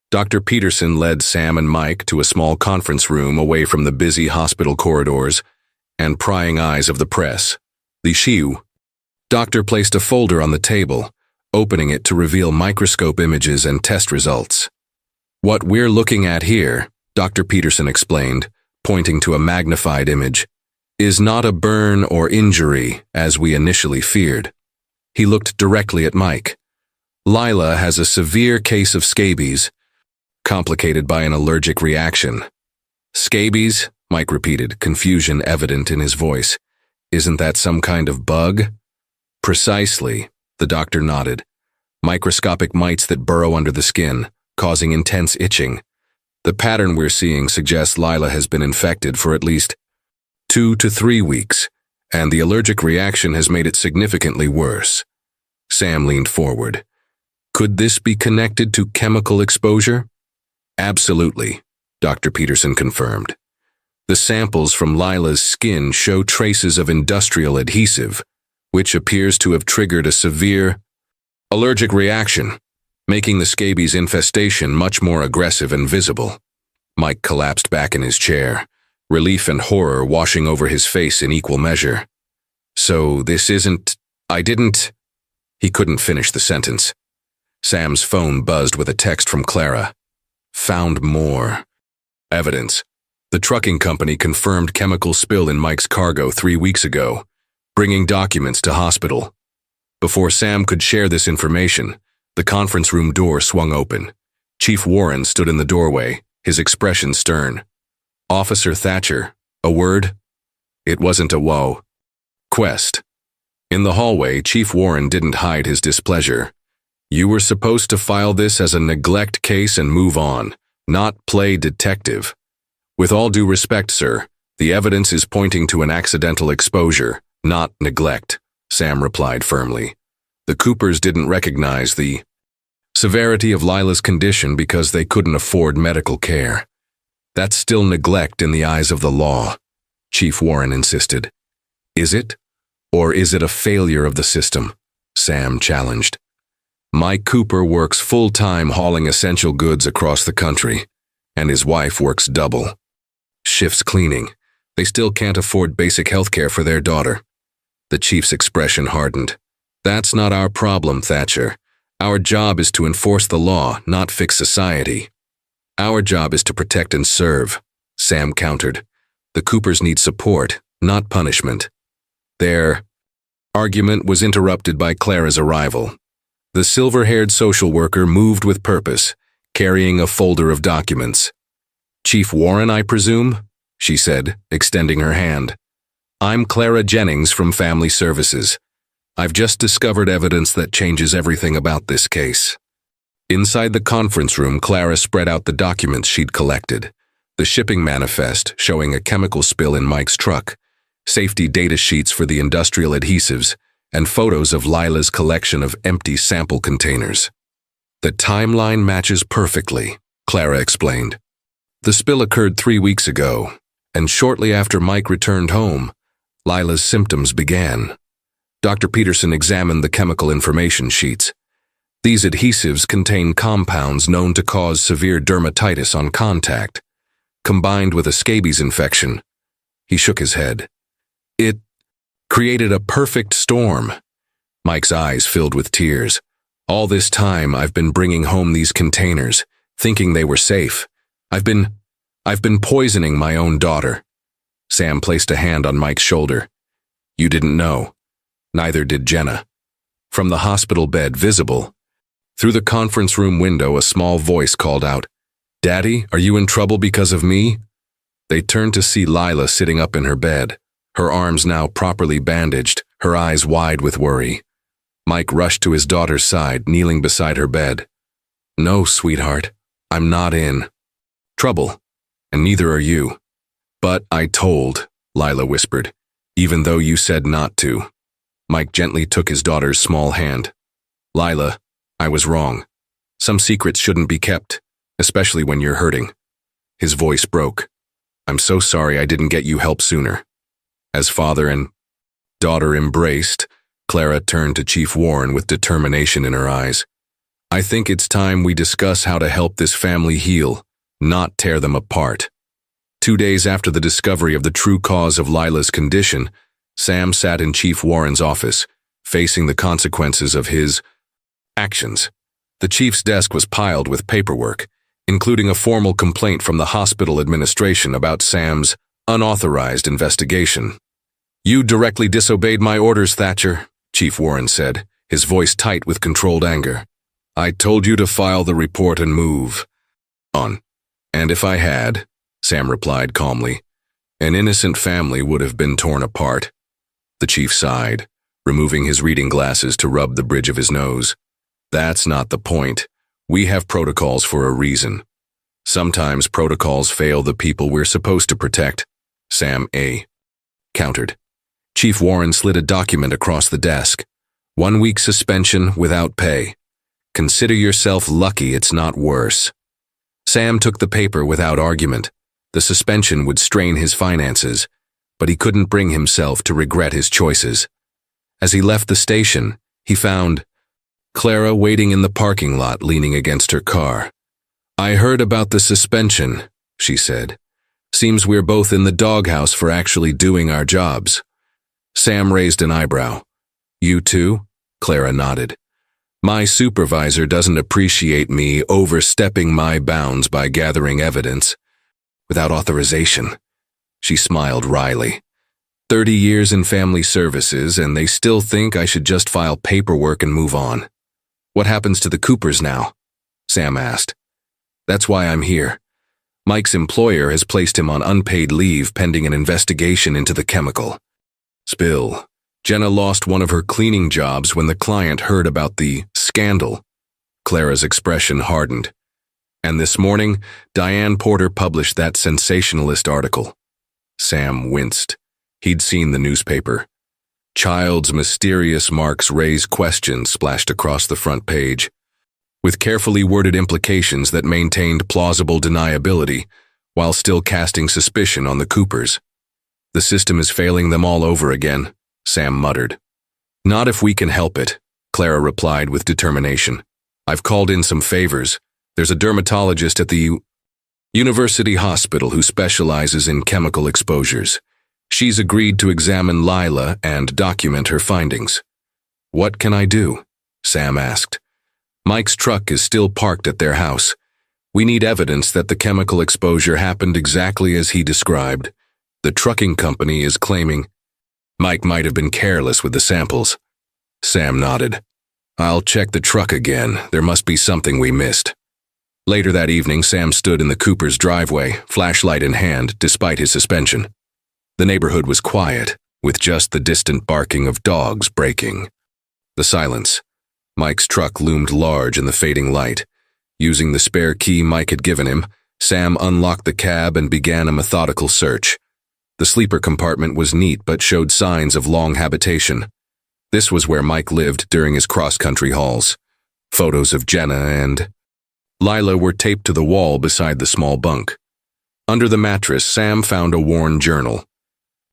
Dr. Peterson led Sam and Mike to a small conference room away from the busy hospital corridors and prying eyes of the press. The SHIU doctor placed a folder on the table, opening it to reveal microscope images and test results. "What we're looking at here," Dr. Peterson explained, pointing to a magnified image, "is not a burn or injury as we initially feared." He looked directly at Mike. "Lila has a severe case of scabies, complicated by an allergic reaction." "Scabies?" Mike repeated, confusion evident in his voice. "Isn't that some kind of bug?" "Precisely," the doctor nodded. "Microscopic mites that burrow under the skin, causing intense itching. The pattern we're seeing suggests Lila has been infected for at least 2 to 3 weeks, and the allergic reaction has made it significantly worse." Sam leaned forward. "Could this be connected to chemical exposure?" "Absolutely," Dr. Peterson confirmed. "The samples from Lila's skin show traces of industrial adhesive, which appears to have triggered a severe allergic reaction, making the scabies infestation much more aggressive and visible." Mike collapsed back in his chair. relief and horror washing over his face in equal measure. So this isn't… I didn't… He couldn't finish the sentence. Sam's phone buzzed with a text from Clara. Found more evidence. The trucking company confirmed chemical spill in Mike's cargo 3 weeks ago, bringing documents to hospital. Before Sam could share this information, the conference room door swung open. Chief Warren stood in the doorway, his expression stern. Officer Thatcher, a word? It wasn't a whoa. Quest. In the hallway, Chief Warren didn't hide his displeasure. You were supposed to file this as a neglect case and move on, not play detective. With all due respect, sir, the evidence is pointing to an accidental exposure, not neglect, Sam replied firmly. The Coopers didn't recognize the severity of Lila's condition because they couldn't afford medical care. That's still neglect in the eyes of the law, Chief Warren insisted. Is it? Or is it a failure of the system? Sam challenged. Mike Cooper works full-time hauling essential goods across the country, and his wife works double. Shifts cleaning. They still can't afford basic health care for their daughter. The chief's expression hardened. That's not our problem, Thatcher. Our job is to enforce the law, not fix society. Our job is to protect and serve, Sam countered. The Coopers need support, not punishment. Their argument was interrupted by Clara's arrival. The silver-haired social worker moved with purpose, carrying a folder of documents. Chief Warren, I presume? She said, extending her hand. I'm Clara Jennings from Family Services. I've just discovered evidence that changes everything about this case. Inside the conference room, Clara spread out the documents she'd collected. The shipping manifest showing a chemical spill in Mike's truck, safety data sheets for the industrial adhesives, and photos of Lila's collection of empty sample containers. The timeline matches perfectly, Clara explained. The spill occurred 3 weeks ago, and shortly after Mike returned home, Lila's symptoms began. Dr. Peterson examined the chemical information sheets. These adhesives contain compounds known to cause severe dermatitis on contact, combined with a scabies infection. He shook his head. It created a perfect storm. Mike's eyes filled with tears. All this time I've been bringing home these containers, thinking they were safe. I've been poisoning my own daughter. Sam placed a hand on Mike's shoulder. You didn't know. Neither did Jenna. From the hospital bed, visible. Through the conference room window, a small voice called out, Daddy, are you in trouble because of me? They turned to see Lila sitting up in her bed, her arms now properly bandaged, her eyes wide with worry. Mike rushed to his daughter's side, kneeling beside her bed. No, sweetheart, I'm not in trouble, and neither are you. But I told, Lila whispered, even though you said not to. Mike gently took his daughter's small hand. Lila, I was wrong. Some secrets shouldn't be kept, especially when you're hurting. His voice broke. I'm so sorry I didn't get you help sooner. As father and daughter embraced, Clara turned to Chief Warren with determination in her eyes. I think it's time we discuss how to help this family heal, not tear them apart. 2 days after the discovery of the true cause of Lila's condition, Sam sat in Chief Warren's office, facing the consequences of his actions. The chief's desk was piled with paperwork, including a formal complaint from the hospital administration about Sam's unauthorized investigation. You directly disobeyed my orders, Thatcher, Chief Warren said, his voice tight with controlled anger. I told you to file the report and move on. And if I had, Sam replied calmly, an innocent family would have been torn apart. The chief sighed, removing his reading glasses to rub the bridge of his nose. That's not the point. We have protocols for a reason. Sometimes protocols fail the people we're supposed to protect, Sam A. countered. Chief Warren slid a document across the desk. 1 week suspension without pay. Consider yourself lucky it's not worse. Sam took the paper without argument. The suspension would strain his finances, but he couldn't bring himself to regret his choices. As he left the station, he found Clara waiting in the parking lot, leaning against her car. I heard about the suspension, she said. Seems we're both in the doghouse for actually doing our jobs. Sam raised an eyebrow. You too? Clara nodded. My supervisor doesn't appreciate me overstepping my bounds by gathering evidence without authorization. She smiled wryly. 30 years in family services, and they still think I should just file paperwork and move on. What happens to the Coopers now? Sam asked. That's why I'm here. Mike's employer has placed him on unpaid leave pending an investigation into the chemical spill. Jenna lost one of her cleaning jobs when the client heard about the scandal. Clara's expression hardened. And this morning, Diane Porter published that sensationalist article. Sam winced. He'd seen the newspaper. Child's mysterious marks raise questions splashed across the front page, with carefully worded implications that maintained plausible deniability while still casting suspicion on the Coopers. The system is failing them all over again, Sam muttered. Not if we can help it, Clara replied with determination. I've called in some favors. There's a dermatologist at the University Hospital who specializes in chemical exposures. She's agreed to examine Lila and document her findings. What can I do? Sam asked. Mike's truck is still parked at their house. We need evidence that the chemical exposure happened exactly as he described. The trucking company is claiming Mike might have been careless with the samples. Sam nodded. I'll check the truck again. There must be something we missed. Later that evening, Sam stood in the Cooper's driveway, flashlight in hand, despite his suspension. The neighborhood was quiet, with just the distant barking of dogs breaking. The silence. Mike's truck loomed large in the fading light. Using the spare key Mike had given him, Sam unlocked the cab and began a methodical search. The sleeper compartment was neat but showed signs of long habitation. This was where Mike lived during his cross-country hauls. Photos of Jenna and Lila were taped to the wall beside the small bunk. Under the mattress, Sam found a worn journal.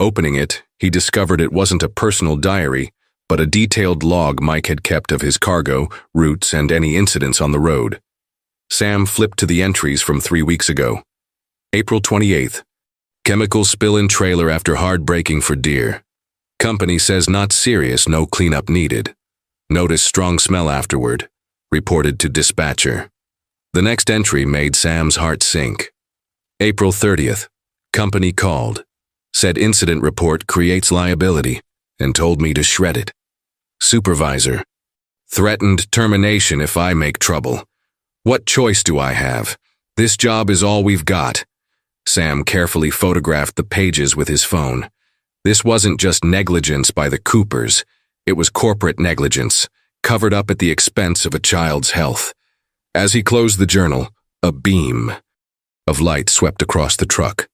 Opening it, he discovered it wasn't a personal diary, but a detailed log Mike had kept of his cargo, routes, and any incidents on the road. Sam flipped to the entries from 3 weeks ago. April 28th. Chemical spill in trailer after hard braking for deer. Company says not serious, no cleanup needed. Notice strong smell afterward. Reported to dispatcher. The next entry made Sam's heart sink. April 30th. Company called. Said incident report creates liability and told me to shred it. Supervisor. Threatened termination if I make trouble. What choice do I have? This job is all we've got. Sam carefully photographed the pages with his phone. This wasn't just negligence by the Coopers. It was corporate negligence, covered up at the expense of a child's health. As he closed the journal, a beam of light swept across the truck.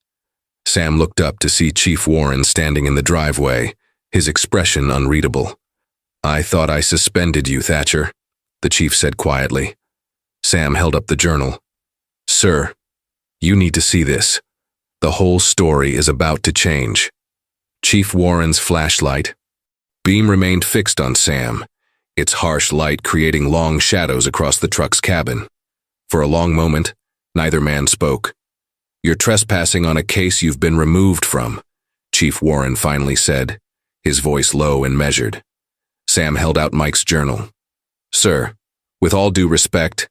Sam looked up to see Chief Warren standing in the driveway, his expression unreadable. I thought I suspended you, Thatcher, the chief said quietly. Sam held up the journal. Sir, you need to see this. The whole story is about to change. Chief Warren's flashlight beam remained fixed on Sam, its harsh light creating long shadows across the truck's cabin. For a long moment, neither man spoke. You're trespassing on a case you've been removed from, Chief Warren finally said, his voice low and measured. Sam held out Mike's journal. Sir, with all due respect,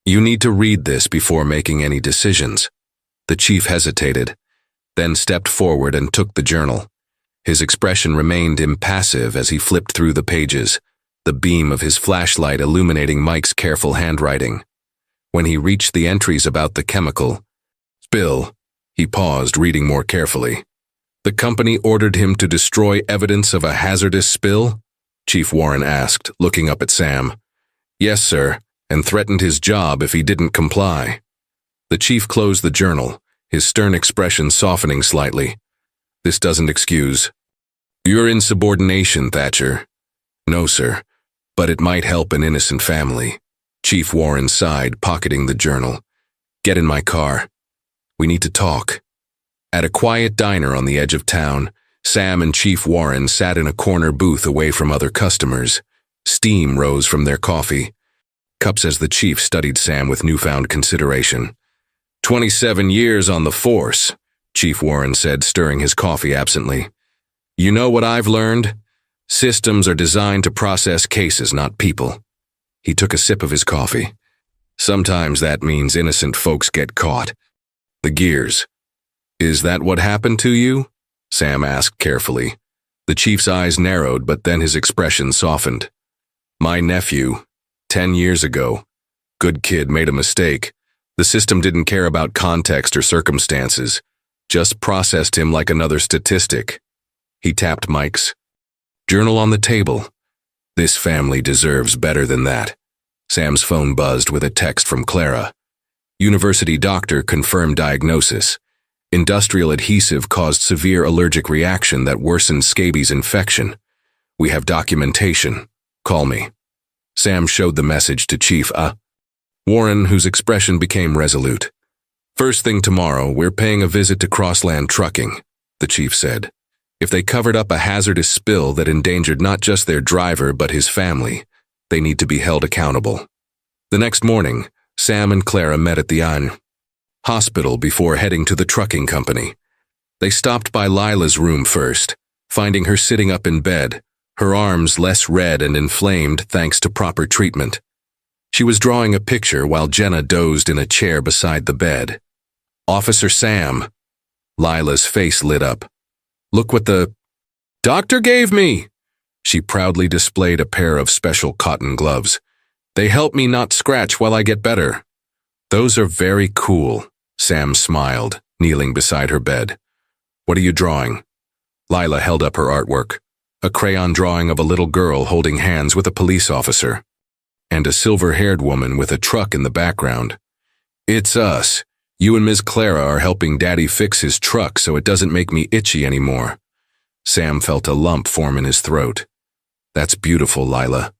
you need to read this before making any decisions. The chief hesitated, then stepped forward and took the journal. His expression remained impassive as he flipped through the pages, the beam of his flashlight illuminating Mike's careful handwriting. When he reached the entries about the chemical spill, he paused, reading more carefully. The company ordered him to destroy evidence of a hazardous spill? Chief Warren asked, looking up at Sam. Yes, sir, and threatened his job if he didn't comply. The chief closed the journal, his stern expression softening slightly. This doesn't excuse. You're insubordination, Thatcher. No, sir, but it might help an innocent family. Chief Warren sighed, pocketing the journal. Get in my car. We need to talk. At a quiet diner on the edge of town, Sam and Chief Warren sat in a corner booth away from other customers. Steam rose from their coffee cups as the chief studied Sam with newfound consideration. 27 years on the force. Chief Warren said, stirring his coffee absently. You know what I've learned? Systems are designed to process cases, not people. He took a sip of his coffee. Sometimes that means innocent folks get caught. The gears. Is that what happened to you? Sam asked carefully. The chief's eyes narrowed, but then his expression softened. My nephew, 10 years ago. Good kid, made a mistake. The system didn't care about context or circumstances, just processed him like another statistic. He tapped Mike's journal on the table. This family deserves better than that. Sam's phone buzzed with a text from Clara. University doctor confirmed diagnosis. Industrial adhesive caused severe allergic reaction that worsened scabies infection. We have documentation. Call me. Sam showed the message to Chief Warren, whose expression became resolute. First thing tomorrow, we're paying a visit to Crossland Trucking, the chief said. If they covered up a hazardous spill that endangered not just their driver but his family, they need to be held accountable. The next morning, Sam and Clara met at the hospital before heading to the trucking company. They stopped by Lila's room first, finding her sitting up in bed, her arms less red and inflamed thanks to proper treatment. She was drawing a picture while Jenna dozed in a chair beside the bed. Officer Sam. Lila's face lit up. Look what the doctor gave me. She proudly displayed a pair of special cotton gloves. They help me not scratch while I get better. Those are very cool, Sam smiled, kneeling beside her bed. What are you drawing? Lila held up her artwork, a crayon drawing of a little girl holding hands with a police officer, and a silver-haired woman with a truck in the background. It's us. You and Ms. Clara are helping Daddy fix his truck so it doesn't make me itchy anymore. Sam felt a lump form in his throat. That's beautiful, Lila.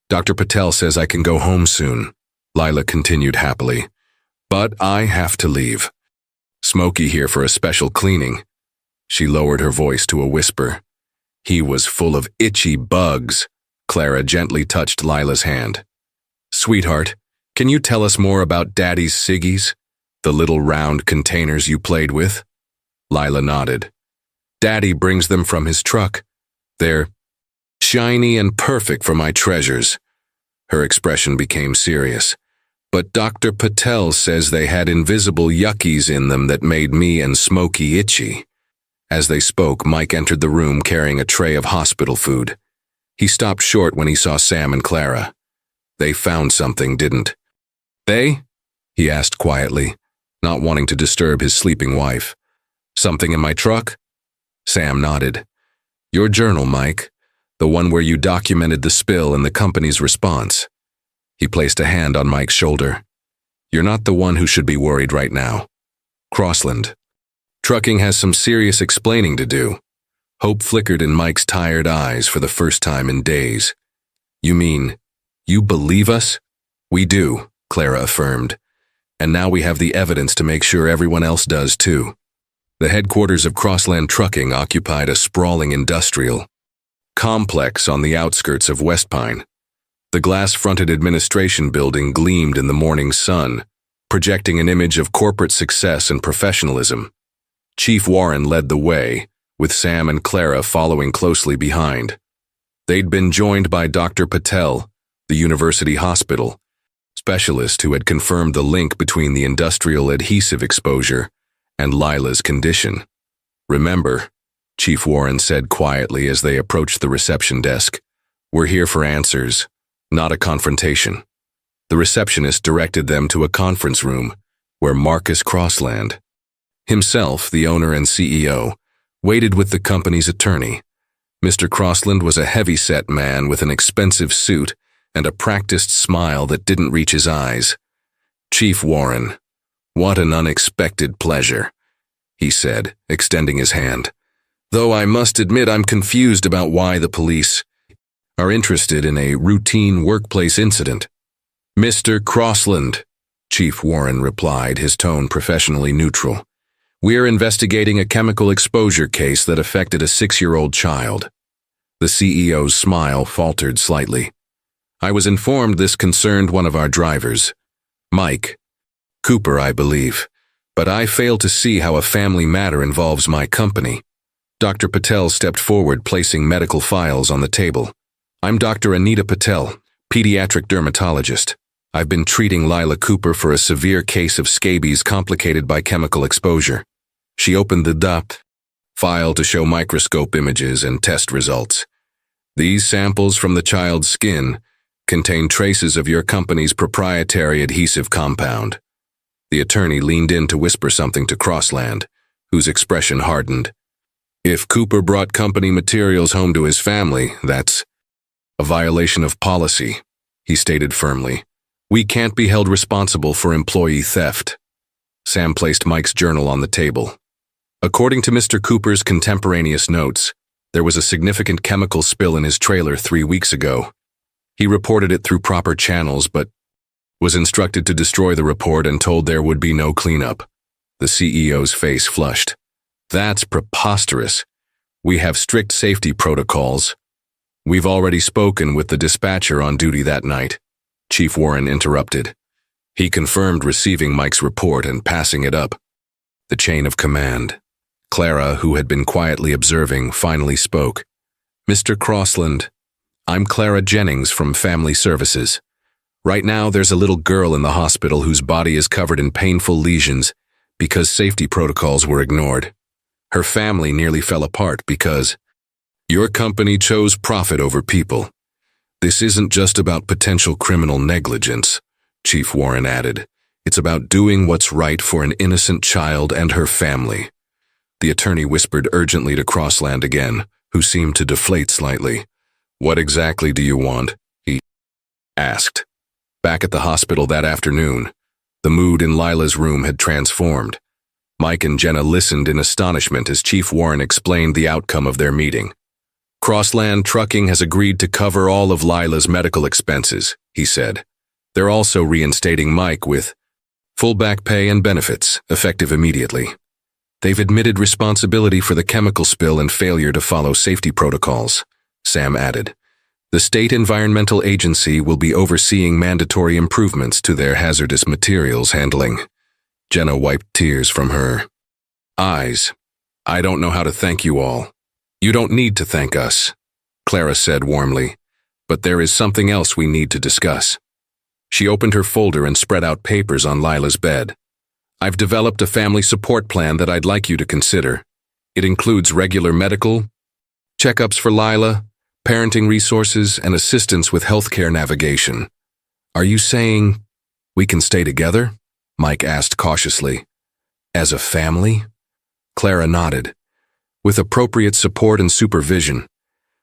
Dr. Patel says I can go home soon, Lila continued happily. But I have to leave. Smokey here for a special cleaning. She lowered her voice to a whisper. He was full of itchy bugs. Clara gently touched Lila's hand. Sweetheart, can you tell us more about Daddy's ciggies? The little round containers you played with? Lila nodded. Daddy brings them from his truck. They're shiny and perfect for my treasures. Her expression became serious. But Dr. Patel says they had invisible yuckies in them that made me and Smokey itchy. As they spoke, Mike entered the room carrying a tray of hospital food. He stopped short when he saw Sam and Clara. They found something, didn't they? He asked quietly, not wanting to disturb his sleeping wife. Something in my truck? Sam nodded. Your journal, Mike. The one where you documented the spill and the company's response. He placed a hand on Mike's shoulder. You're not the one who should be worried right now. Crossland. Trucking has some serious explaining to do. Hope flickered in Mike's tired eyes for the first time in days. You mean, you believe us? We do, Clara affirmed. And now we have the evidence to make sure everyone else does too. The headquarters of Crossland Trucking occupied a sprawling industrial complex on the outskirts of West Pine. The glass-fronted administration building gleamed in the morning sun, projecting an image of corporate success and professionalism. Chief Warren led the way, with Sam and Clara following closely behind. They'd been joined by Dr. Patel, the university hospital specialist who had confirmed the link between the industrial adhesive exposure and Lila's condition. Remember, Chief Warren said quietly as they approached the reception desk, we're here for answers, not a confrontation. The receptionist directed them to a conference room where Marcus Crossland, himself the owner and CEO, waited with the company's attorney. Mr. Crossland was a heavy-set man with an expensive suit and a practiced smile that didn't reach his eyes. Chief Warren, what an unexpected pleasure, he said, extending his hand. Though I must admit I'm confused about why the police are interested in a routine workplace incident. Mr. Crossland, Chief Warren replied, his tone professionally neutral. We're investigating a chemical exposure case that affected a 6-year-old child. The CEO's smile faltered slightly. I was informed this concerned one of our drivers. Mike. Cooper, I believe. But I fail to see how a family matter involves my company. Dr. Patel stepped forward, placing medical files on the table. I'm Dr. Anita Patel, pediatric dermatologist. I've been treating Lila Cooper for a severe case of scabies complicated by chemical exposure. She opened the DUP file to show microscope images and test results. These samples from the child's skin contain traces of your company's proprietary adhesive compound. The attorney leaned in to whisper something to Crossland, whose expression hardened. If Cooper brought company materials home to his family, that's a violation of policy, he stated firmly. We can't be held responsible for employee theft. Sam placed Mike's journal on the table. According to Mr. Cooper's contemporaneous notes, there was a significant chemical spill in his trailer 3 weeks ago. He reported it through proper channels, but was instructed to destroy the report and told there would be no cleanup. The CEO's face flushed. That's preposterous. We have strict safety protocols. We've already spoken with the dispatcher on duty that night. Chief Warren interrupted. He confirmed receiving Mike's report and passing it up. The chain of command. Clara, who had been quietly observing, finally spoke. Mr. Crossland, I'm Clara Jennings from Family Services. Right now, there's a little girl in the hospital whose body is covered in painful lesions because safety protocols were ignored. Her family nearly fell apart because your company chose profit over people. This isn't just about potential criminal negligence, Chief Warren added. It's about doing what's right for an innocent child and her family. The attorney whispered urgently to Crossland again, who seemed to deflate slightly. What exactly do you want? He asked. Back at the hospital that afternoon, the mood in Lila's room had transformed. Mike and Jenna listened in astonishment as Chief Warren explained the outcome of their meeting. Crossland Trucking has agreed to cover all of Lila's medical expenses, he said. They're also reinstating Mike with full back pay and benefits, effective immediately. They've admitted responsibility for the chemical spill and failure to follow safety protocols, Sam added. The State Environmental Agency will be overseeing mandatory improvements to their hazardous materials handling. Jenna wiped tears from her eyes. I don't know how to thank you all. You don't need to thank us, Clara said warmly, but there is something else we need to discuss. She opened her folder and spread out papers on Lila's bed. I've developed a family support plan that I'd like you to consider. It includes regular medical checkups for Lila, parenting resources, and assistance with healthcare navigation. Are you saying we can stay together? Mike asked cautiously. As a family? Clara nodded. With appropriate support and supervision.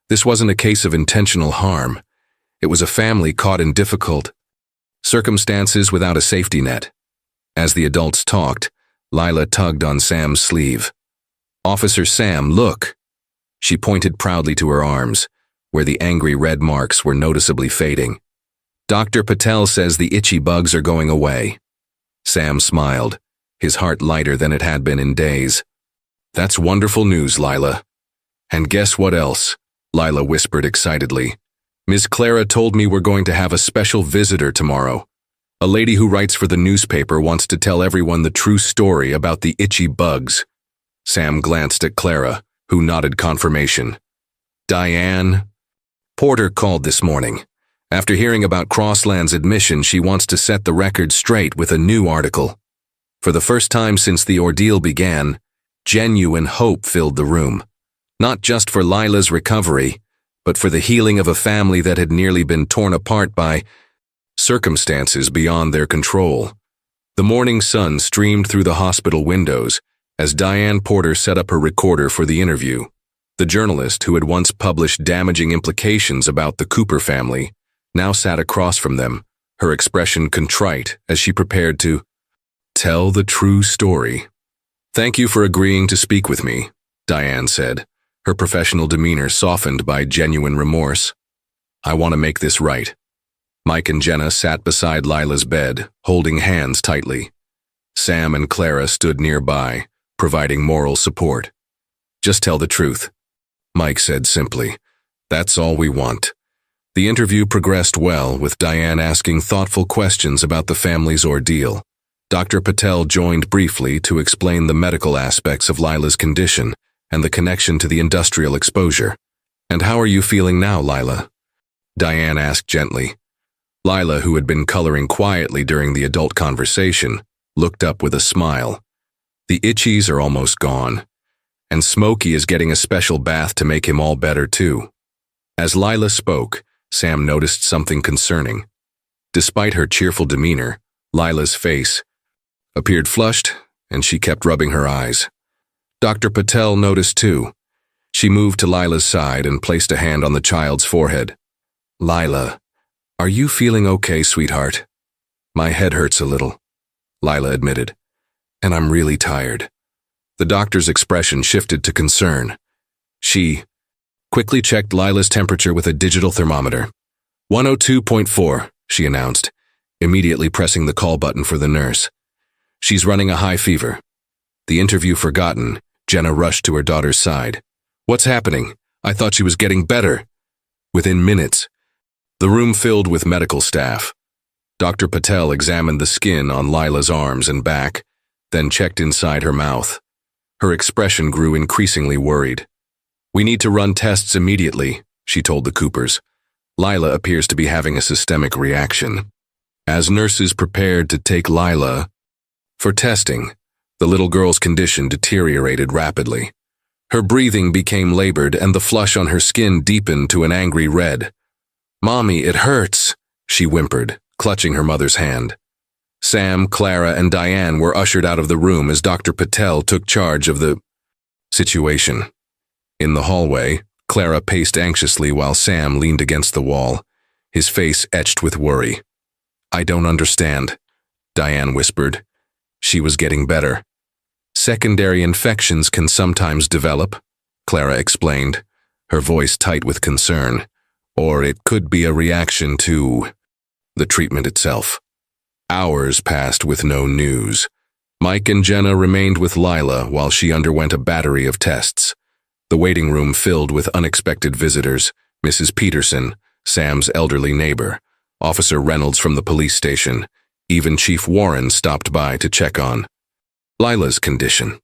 This wasn't a case of intentional harm. It was a family caught in difficult circumstances without a safety net. As the adults talked, Lila tugged on Sam's sleeve. Officer Sam, look. She pointed proudly to her arms, where the angry red marks were noticeably fading. Dr. Patel says the itchy bugs are going away. Sam smiled, his heart lighter than it had been in days. That's wonderful news, Lila. And guess what else? Lila whispered excitedly. Ms. Clara told me we're going to have a special visitor tomorrow. A lady who writes for the newspaper wants to tell everyone the true story about the itchy bugs. Sam glanced at Clara, who nodded confirmation. Diane Porter called this morning. After hearing about Crossland's admission, she wants to set the record straight with a new article. For the first time since the ordeal began, genuine hope filled the room. Not just for Lila's recovery, but for the healing of a family that had nearly been torn apart by circumstances beyond their control. The morning sun streamed through the hospital windows as Diane Porter set up her recorder for the interview. The journalist, who had once published damaging implications about the Cooper family, now sat across from them, her expression contrite as she prepared to tell the true story. Thank you for agreeing to speak with me, Diane said, her professional demeanor softened by genuine remorse. I want to make this right. Mike and Jenna sat beside Lila's bed, holding hands tightly. Sam and Clara stood nearby, providing moral support. Just tell the truth, Mike said simply. That's all we want. The interview progressed well, with Diane asking thoughtful questions about the family's ordeal. Dr. Patel joined briefly to explain the medical aspects of Lila's condition and the connection to the industrial exposure. "And how are you feeling now, Lila?" Diane asked gently. Lila, who had been coloring quietly during the adult conversation, looked up with a smile. "The itchies are almost gone, and Smokey is getting a special bath to make him all better too." As Lila spoke, Sam noticed something concerning. Despite her cheerful demeanor, Lila's face appeared flushed, and she kept rubbing her eyes. Dr. Patel noticed too. She moved to Lila's side and placed a hand on the child's forehead. "Lila, are you feeling okay, sweetheart?" "My head hurts a little," Lila admitted, "and I'm really tired." The doctor's expression shifted to concern. She quickly checked Lila's temperature with a digital thermometer. 102.4, she announced, immediately pressing the call button for the nurse. "She's running a high fever." The interview forgotten, Jenna rushed to her daughter's side. "What's happening? I thought she was getting better." Within minutes, the room filled with medical staff. Dr. Patel examined the skin on Lila's arms and back, then checked inside her mouth. Her expression grew increasingly worried. "We need to run tests immediately," she told the Coopers. "Lila appears to be having a systemic reaction." As nurses prepared to take Lila for testing, the little girl's condition deteriorated rapidly. Her breathing became labored and the flush on her skin deepened to an angry red. "Mommy, it hurts," she whimpered, clutching her mother's hand. Sam, Clara, and Diane were ushered out of the room as Dr. Patel took charge of the situation. In the hallway, Clara paced anxiously while Sam leaned against the wall, his face etched with worry. "I don't understand," Diane whispered. She was getting better. "Secondary infections can sometimes develop," Clara explained, her voice tight with concern. "Or it could be a reaction to the treatment itself." Hours passed with no news. Mike and Jenna remained with Lila while she underwent a battery of tests. The waiting room filled with unexpected visitors, Mrs. Peterson, Sam's elderly neighbor, Officer Reynolds from the police station. Even Chief Warren stopped by to check on Lila's condition.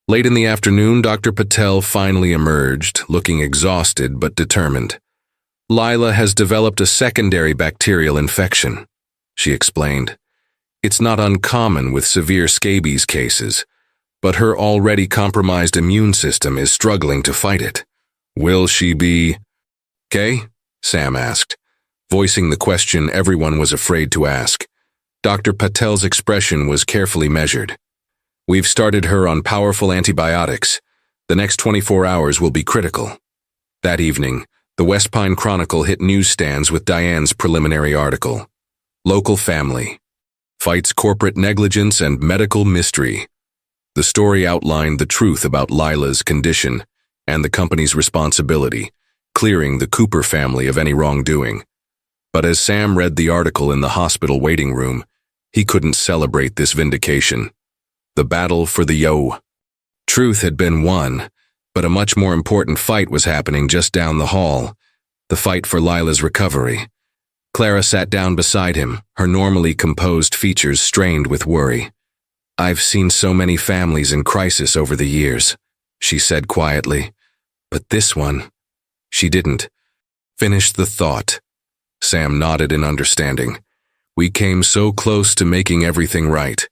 Late in the afternoon, Dr. Patel finally emerged, looking exhausted but determined. "Lila has developed a secondary bacterial infection," she explained. "It's not uncommon with severe scabies cases, but her already compromised immune system is struggling to fight it." "Will she be okay?" Sam asked, voicing the question everyone was afraid to ask. Dr. Patel's expression was carefully measured. "We've started her on powerful antibiotics. The next 24 hours will be critical." That evening, the West Pine Chronicle hit newsstands with Diane's preliminary article. "Local Family Fights Corporate Negligence and Medical Mystery." The story outlined the truth about Lila's condition and the company's responsibility, clearing the Cooper family of any wrongdoing. But as Sam read the article in the hospital waiting room, he couldn't celebrate this vindication. The battle for the truth had been won, but a much more important fight was happening just down the hall, the fight for Lila's recovery. Clara sat down beside him, her normally composed features strained with worry. "I've seen so many families in crisis over the years," she said quietly. "But this one..." She didn't finish the thought. Sam nodded in understanding. "We came so close to making everything right.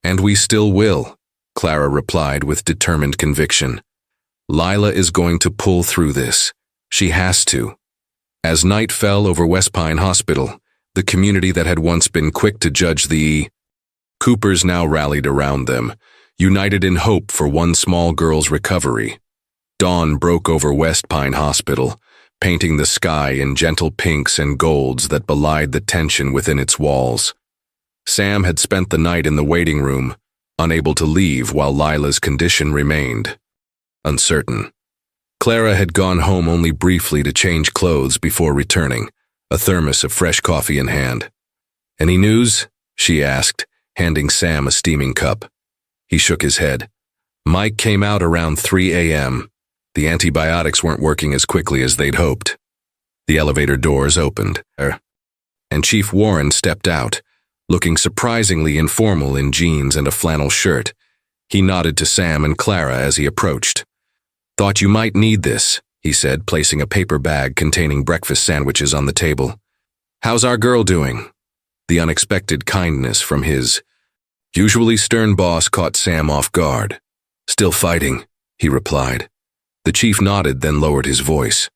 And we still will," Clara replied with determined conviction. "Lila is going to pull through this. She has to." As night fell over West Pine Hospital, the community that had once been quick to judge the Coopers now rallied around them, united in hope for one small girl's recovery. Dawn broke over West Pine Hospital, painting the sky in gentle pinks and golds that belied the tension within its walls. Sam had spent the night in the waiting room, unable to leave while Lila's condition remained uncertain. Clara had gone home only briefly to change clothes before returning, a thermos of fresh coffee in hand. "Any news?" she asked, handing Sam a steaming cup. He shook his head. "Mike came out around 3 a.m. The antibiotics weren't working as quickly as they'd hoped." The elevator doors opened, and Chief Warren stepped out, looking surprisingly informal in jeans and a flannel shirt. He nodded to Sam and Clara as he approached. "Thought you might need this," he said, placing a paper bag containing breakfast sandwiches on the table. "How's our girl doing?" The unexpected kindness from his usually stern boss caught Sam off guard. "Still fighting," he replied. The chief nodded, then lowered his voice.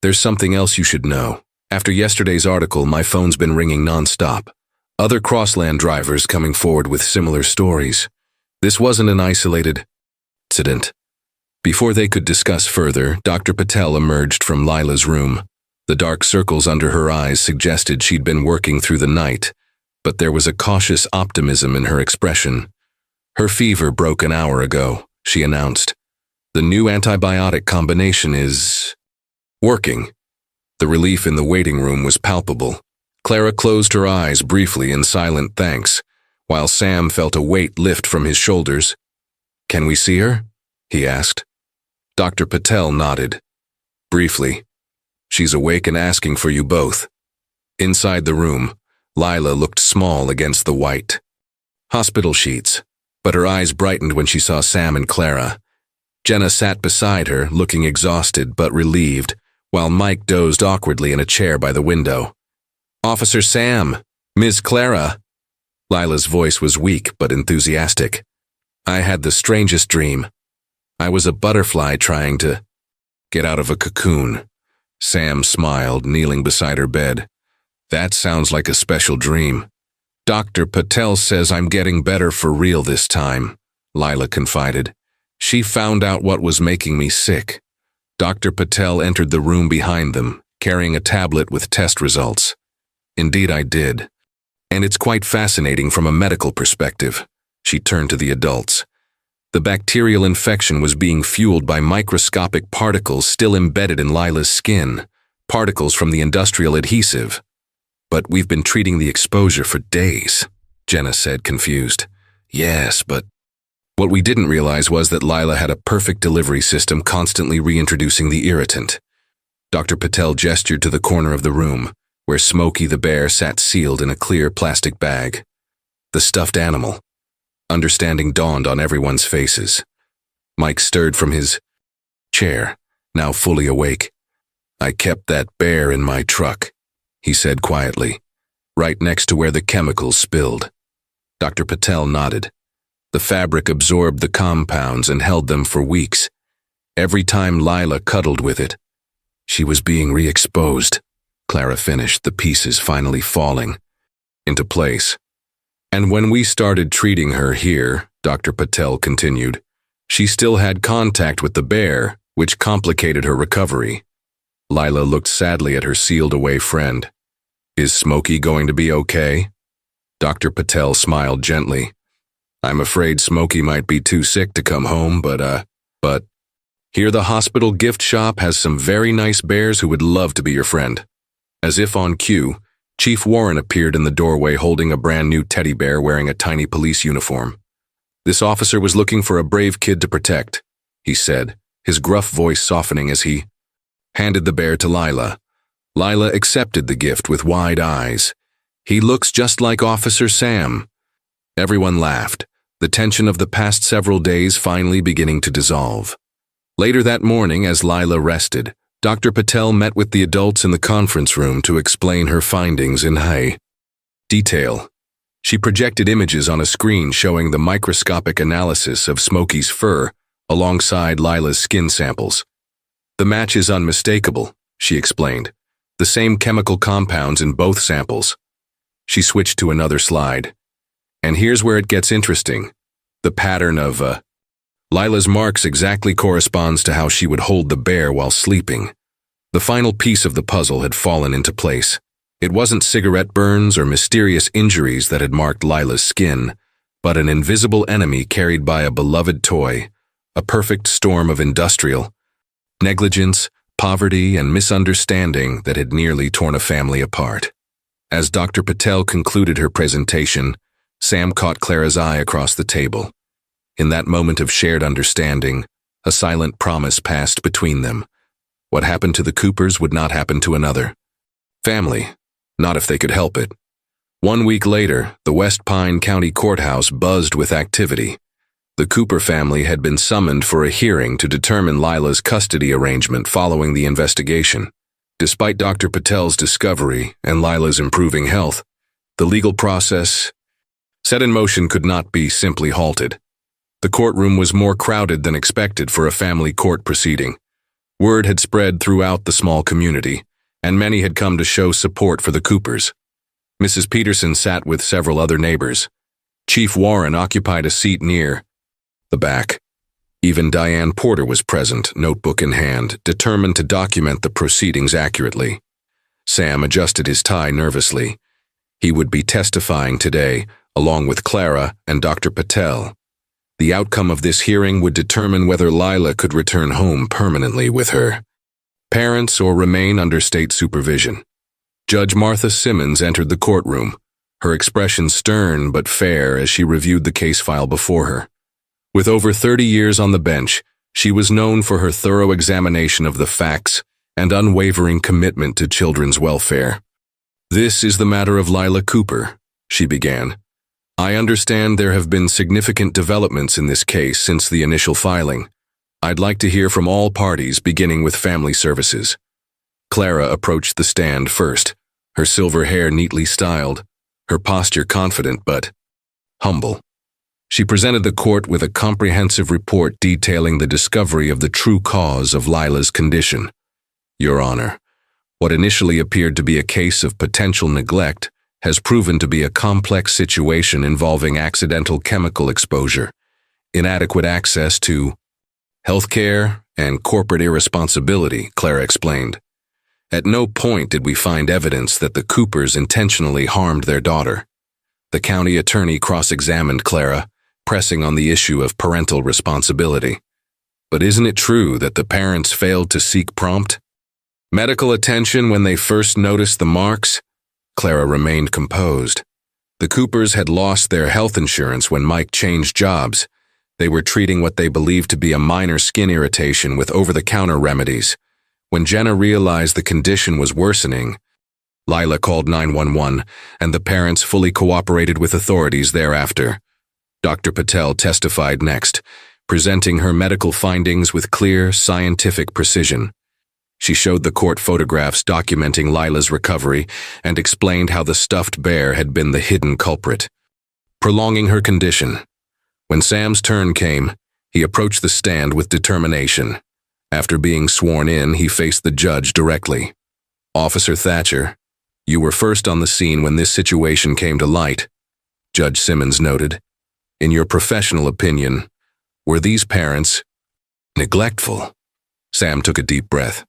"There's something else you should know. After yesterday's article, my phone's been ringing nonstop. Other crossland drivers coming forward with similar stories. This wasn't an isolated incident." Before they could discuss further, Dr. Patel emerged from Lila's room. The dark circles under her eyes suggested she'd been working through the night, but there was a cautious optimism in her expression. "Her fever broke an hour ago," she announced. "The new antibiotic combination is working." The relief in the waiting room was palpable. Clara closed her eyes briefly in silent thanks, while Sam felt a weight lift from his shoulders. "Can we see her?" he asked. Dr. Patel nodded. "Briefly. She's awake and asking for you both." Inside the room, Lila looked small against the white hospital sheets, but her eyes brightened when she saw Sam and Clara. Jenna sat beside her, looking exhausted but relieved, while Mike dozed awkwardly in a chair by the window. "Officer Sam, Ms. Clara." Lila's voice was weak but enthusiastic. "I had the strangest dream. I was a butterfly trying to get out of a cocoon." Sam smiled, kneeling beside her bed. "That sounds like a special dream." "Dr. Patel says I'm getting better for real this time," Lila confided. "She found out what was making me sick." Dr. Patel entered the room behind them, carrying a tablet with test results. "Indeed I did. And it's quite fascinating from a medical perspective." She turned to the adults. The bacterial infection was being fueled by microscopic particles still embedded in Lila's skin, particles from the industrial adhesive. "But we've been treating the exposure for days," Jenna said, confused. "Yes, but..." What we didn't realize was that Lila had a perfect delivery system constantly reintroducing the irritant. Dr. Patel gestured to the corner of the room, where Smokey the bear sat sealed in a clear plastic bag. The stuffed animal. Understanding dawned on everyone's faces. Mike stirred from his chair, now fully awake. "I kept that bear in my truck," he said quietly, "right next to where the chemicals spilled." Dr. Patel nodded. The fabric absorbed the compounds and held them for weeks. Every time Lila cuddled with it, she was being re-exposed. Clara finished, the pieces finally falling into place. "And when we started treating her here," Dr. Patel continued, "she still had contact with the bear, which complicated her recovery." Lila looked sadly at her sealed-away friend. "Is Smokey going to be okay?" Dr. Patel smiled gently. "I'm afraid Smokey might be too sick to come home, but here the hospital gift shop has some very nice bears who would love to be your friend." As if on cue, Chief Warren appeared in the doorway holding a brand new teddy bear wearing a tiny police uniform. "This officer was looking for a brave kid to protect," he said, his gruff voice softening as he handed the bear to Lila. Lila accepted the gift with wide eyes. "He looks just like Officer Sam." Everyone laughed, the tension of the past several days finally beginning to dissolve. Later that morning, as Lila rested, Dr. Patel met with the adults in the conference room to explain her findings in high detail. She projected images on a screen showing the microscopic analysis of Smokey's fur alongside Lila's skin samples. "The match is unmistakable," she explained. "The same chemical compounds in both samples." She switched to another slide. "And here's where it gets interesting. The pattern of Lila's marks exactly corresponds to how she would hold the bear while sleeping." The final piece of the puzzle had fallen into place. It wasn't cigarette burns or mysterious injuries that had marked Lila's skin, but an invisible enemy carried by a beloved toy, a perfect storm of industrial negligence, poverty, and misunderstanding that had nearly torn a family apart. As Dr. Patel concluded her presentation, Sam caught Clara's eye across the table. In that moment of shared understanding, a silent promise passed between them. What happened to the Coopers would not happen to another family, not if they could help it. 1 week later, the West Pine County Courthouse buzzed with activity. The Cooper family had been summoned for a hearing to determine Lila's custody arrangement following the investigation. Despite Dr. Patel's discovery and Lila's improving health, the legal process set in motion could not be simply halted. The courtroom was more crowded than expected for a family court proceeding. Word had spread throughout the small community, and many had come to show support for the Coopers. Mrs. Peterson sat with several other neighbors. Chief Warren occupied a seat near the back. Even Diane Porter was present, notebook in hand, determined to document the proceedings accurately. Sam adjusted his tie nervously. He would be testifying today, along with Clara and Dr. Patel. The outcome of this hearing would determine whether Lila could return home permanently with her parents or remain under state supervision. Judge Martha Simmons entered the courtroom, her expression stern but fair as she reviewed the case file before her. With over 30 years on the bench, she was known for her thorough examination of the facts and unwavering commitment to children's welfare. "This is the matter of Lila Cooper," she began. "I understand there have been significant developments in this case since the initial filing. I'd like to hear from all parties, beginning with Family Services." Clara approached the stand first, her silver hair neatly styled, her posture confident but humble. She presented the court with a comprehensive report detailing the discovery of the true cause of Lila's condition. "Your Honor, what initially appeared to be a case of potential neglect has proven to be a complex situation involving accidental chemical exposure, inadequate access to health care, and corporate irresponsibility," Clara explained. "At no point did we find evidence that the Coopers intentionally harmed their daughter." The county attorney cross-examined Clara, pressing on the issue of parental responsibility. "But isn't it true that the parents failed to seek prompt medical attention when they first noticed the marks?" Clara remained composed. The Coopers had lost their health insurance when Mike changed jobs. They were treating what they believed to be a minor skin irritation with over-the-counter remedies. When Jenna realized the condition was worsening, Lila called 911, and the parents fully cooperated with authorities thereafter. Dr. Patel testified next, presenting her medical findings with clear, scientific precision. She showed the court photographs documenting Lila's recovery and explained how the stuffed bear had been the hidden culprit, prolonging her condition. When Sam's turn came, he approached the stand with determination. After being sworn in, he faced the judge directly. "Officer Thatcher, you were first on the scene when this situation came to light," Judge Simmons noted. "In your professional opinion, were these parents neglectful?" Sam took a deep breath.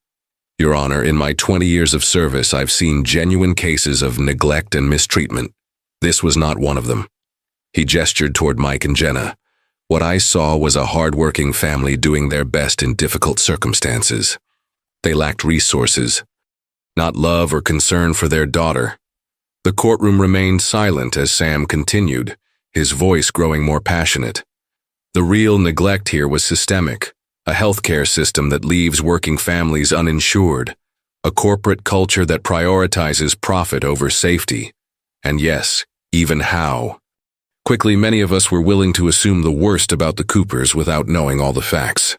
"Your Honor, in my 20 years of service, I've seen genuine cases of neglect and mistreatment. This was not one of them." He gestured toward Mike and Jenna. "What I saw was a hard-working family doing their best in difficult circumstances. They lacked resources, not love or concern for their daughter." The courtroom remained silent as Sam continued, his voice growing more passionate. "The real neglect here was systemic, a healthcare system that leaves working families uninsured, a corporate culture that prioritizes profit over safety, and yes, even how. Quickly, many of us were willing to assume the worst about the Coopers without knowing all the facts."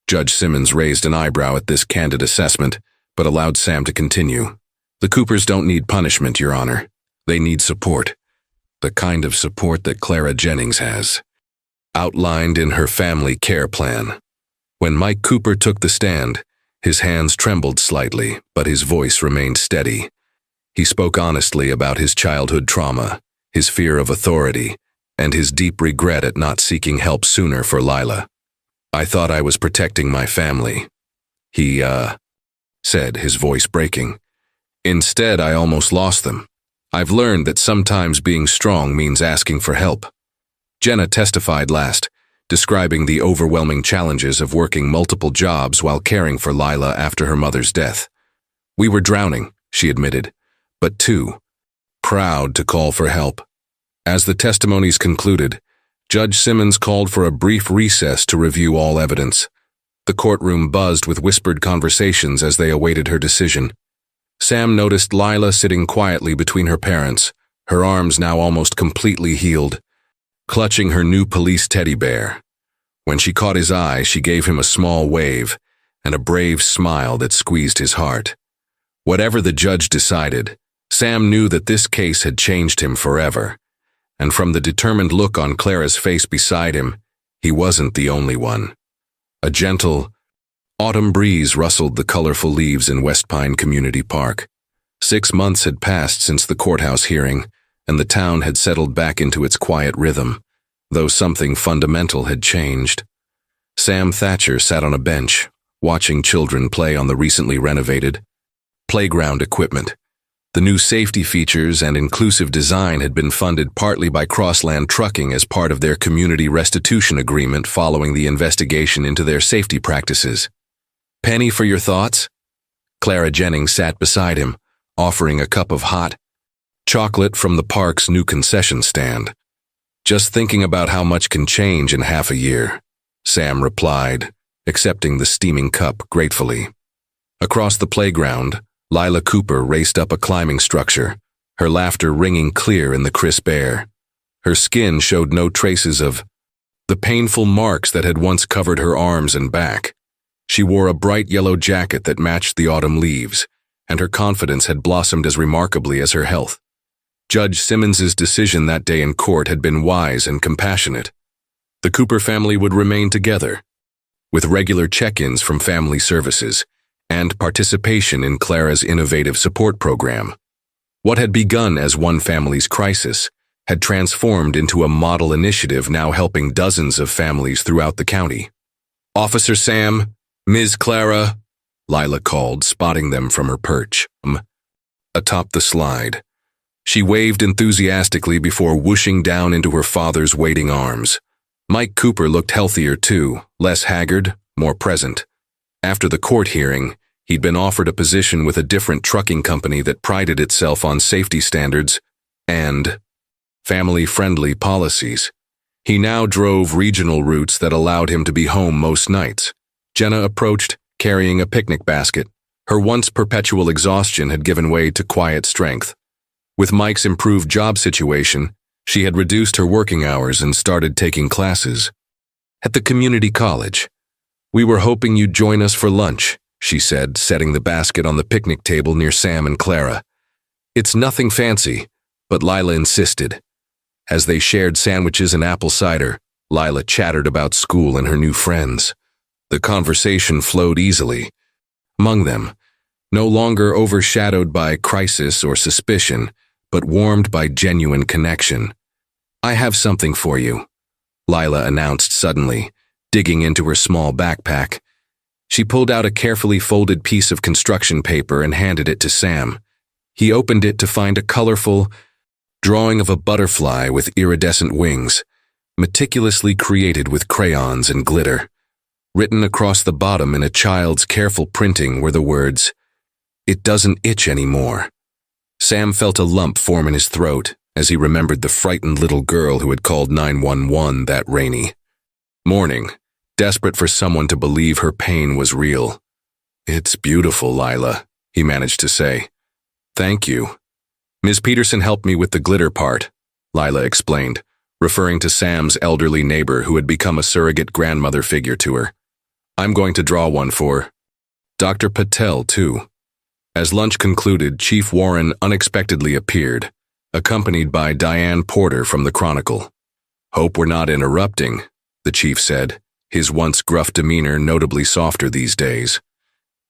Judge Simmons raised an eyebrow at this candid assessment, but allowed Sam to continue. "The Coopers don't need punishment, Your Honor. They need support. The kind of support that Clara Jennings has, outlined in her family care plan." When Mike Cooper took the stand, his hands trembled slightly, but his voice remained steady. He spoke honestly about his childhood trauma, his fear of authority, and his deep regret at not seeking help sooner for Lila. "I thought I was protecting my family," he, said, his voice breaking. "Instead, I almost lost them. I've learned that sometimes being strong means asking for help." Jenna testified last, describing the overwhelming challenges of working multiple jobs while caring for Lila after her mother's death. "We were drowning," she admitted, "but too proud to call for help." As the testimonies concluded, Judge Simmons called for a brief recess to review all evidence. The courtroom buzzed with whispered conversations as they awaited her decision. Sam noticed Lila sitting quietly between her parents, her arms now almost completely healed, clutching her new police teddy bear. When she caught his eye, she gave him a small wave and a brave smile that squeezed his heart. Whatever the judge decided, Sam knew that this case had changed him forever, and from the determined look on Clara's face beside him, he wasn't the only one. A gentle, autumn breeze rustled the colorful leaves in West Pine Community Park. 6 months had passed since the courthouse hearing, and the town had settled back into its quiet rhythm, though something fundamental had changed. Sam Thatcher sat on a bench, watching children play on the recently renovated playground equipment. The new safety features and inclusive design had been funded partly by Crossland Trucking as part of their community restitution agreement following the investigation into their safety practices. "Penny for your thoughts?" Clara Jennings sat beside him, offering a cup of hot chocolate from the park's new concession stand. "Just thinking about how much can change in half a year," Sam replied, accepting the steaming cup gratefully. Across the playground, Lila Cooper raced up a climbing structure, her laughter ringing clear in the crisp air. Her skin showed no traces of the painful marks that had once covered her arms and back. She wore a bright yellow jacket that matched the autumn leaves, and her confidence had blossomed as remarkably as her health. Judge Simmons's decision that day in court had been wise and compassionate. The Cooper family would remain together, with regular check-ins from family services and participation in Clara's innovative support program. What had begun as one family's crisis had transformed into a model initiative now helping dozens of families throughout the county. "Officer Sam, Ms. Clara," Lila called, spotting them from her perch atop the slide. She waved enthusiastically before whooshing down into her father's waiting arms. Mike Cooper looked healthier too, less haggard, more present. After the court hearing, he'd been offered a position with a different trucking company that prided itself on safety standards and family-friendly policies. He now drove regional routes that allowed him to be home most nights. Jenna approached, carrying a picnic basket. Her once perpetual exhaustion had given way to quiet strength. With Mike's improved job situation, she had reduced her working hours and started taking classes at the community college. "We were hoping you'd join us for lunch," she said, setting the basket on the picnic table near Sam and Clara. "It's nothing fancy," but Lila insisted. As they shared sandwiches and apple cider, Lila chattered about school and her new friends. The conversation flowed easily. Among them, no longer overshadowed by crisis or suspicion, but warmed by genuine connection. "I have something for you," Lila announced suddenly, digging into her small backpack. She pulled out a carefully folded piece of construction paper and handed it to Sam. He opened it to find a colorful drawing of a butterfly with iridescent wings, meticulously created with crayons and glitter. Written across the bottom in a child's careful printing were the words, "It doesn't itch anymore." Sam felt a lump form in his throat as he remembered the frightened little girl who had called 911 that rainy morning, desperate for someone to believe her pain was real. "It's beautiful, Lila," he managed to say. "Thank you." "Ms. Peterson helped me with the glitter part," Lila explained, referring to Sam's elderly neighbor who had become a surrogate grandmother figure to her. "I'm going to draw one for Dr. Patel, too." As lunch concluded, Chief Warren unexpectedly appeared, accompanied by Diane Porter from the Chronicle. "Hope we're not interrupting," the chief said, his once gruff demeanor notably softer these days.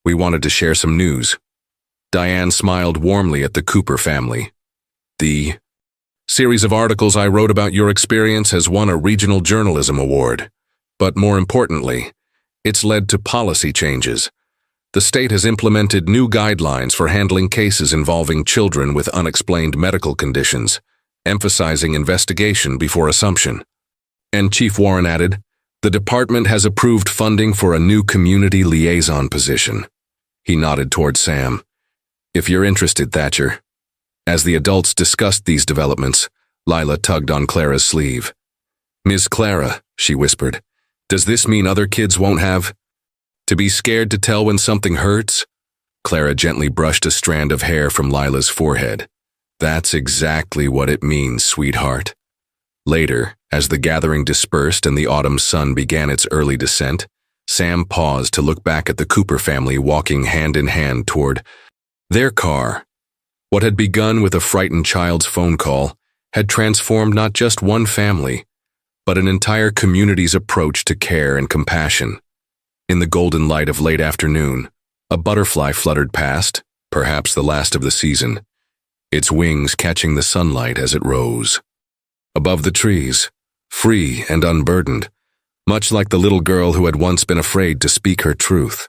"We wanted to share some news." Diane smiled warmly at the Cooper family. "The series of articles I wrote about your experience has won a regional journalism award. But more importantly, it's led to policy changes. The state has implemented new guidelines for handling cases involving children with unexplained medical conditions, emphasizing investigation before assumption." And Chief Warren added, "The department has approved funding for a new community liaison position." He nodded toward Sam. "If you're interested, Thatcher." As the adults discussed these developments, Lila tugged on Clara's sleeve. "Ms. Clara," she whispered, "does this mean other kids won't have to be scared to tell when something hurts?" Clara gently brushed a strand of hair from Lila's forehead. That's exactly what it means, sweetheart. Later, as the gathering dispersed and the autumn sun began its early descent, Sam paused to look back at the Cooper family walking hand in hand toward their car. What had begun with a frightened child's phone call had transformed not just one family, but an entire community's approach to care and compassion. In the golden light of late afternoon, a butterfly fluttered past, perhaps the last of the season, its wings catching the sunlight as it rose. Above the trees, free and unburdened, much like the little girl who had once been afraid to speak her truth.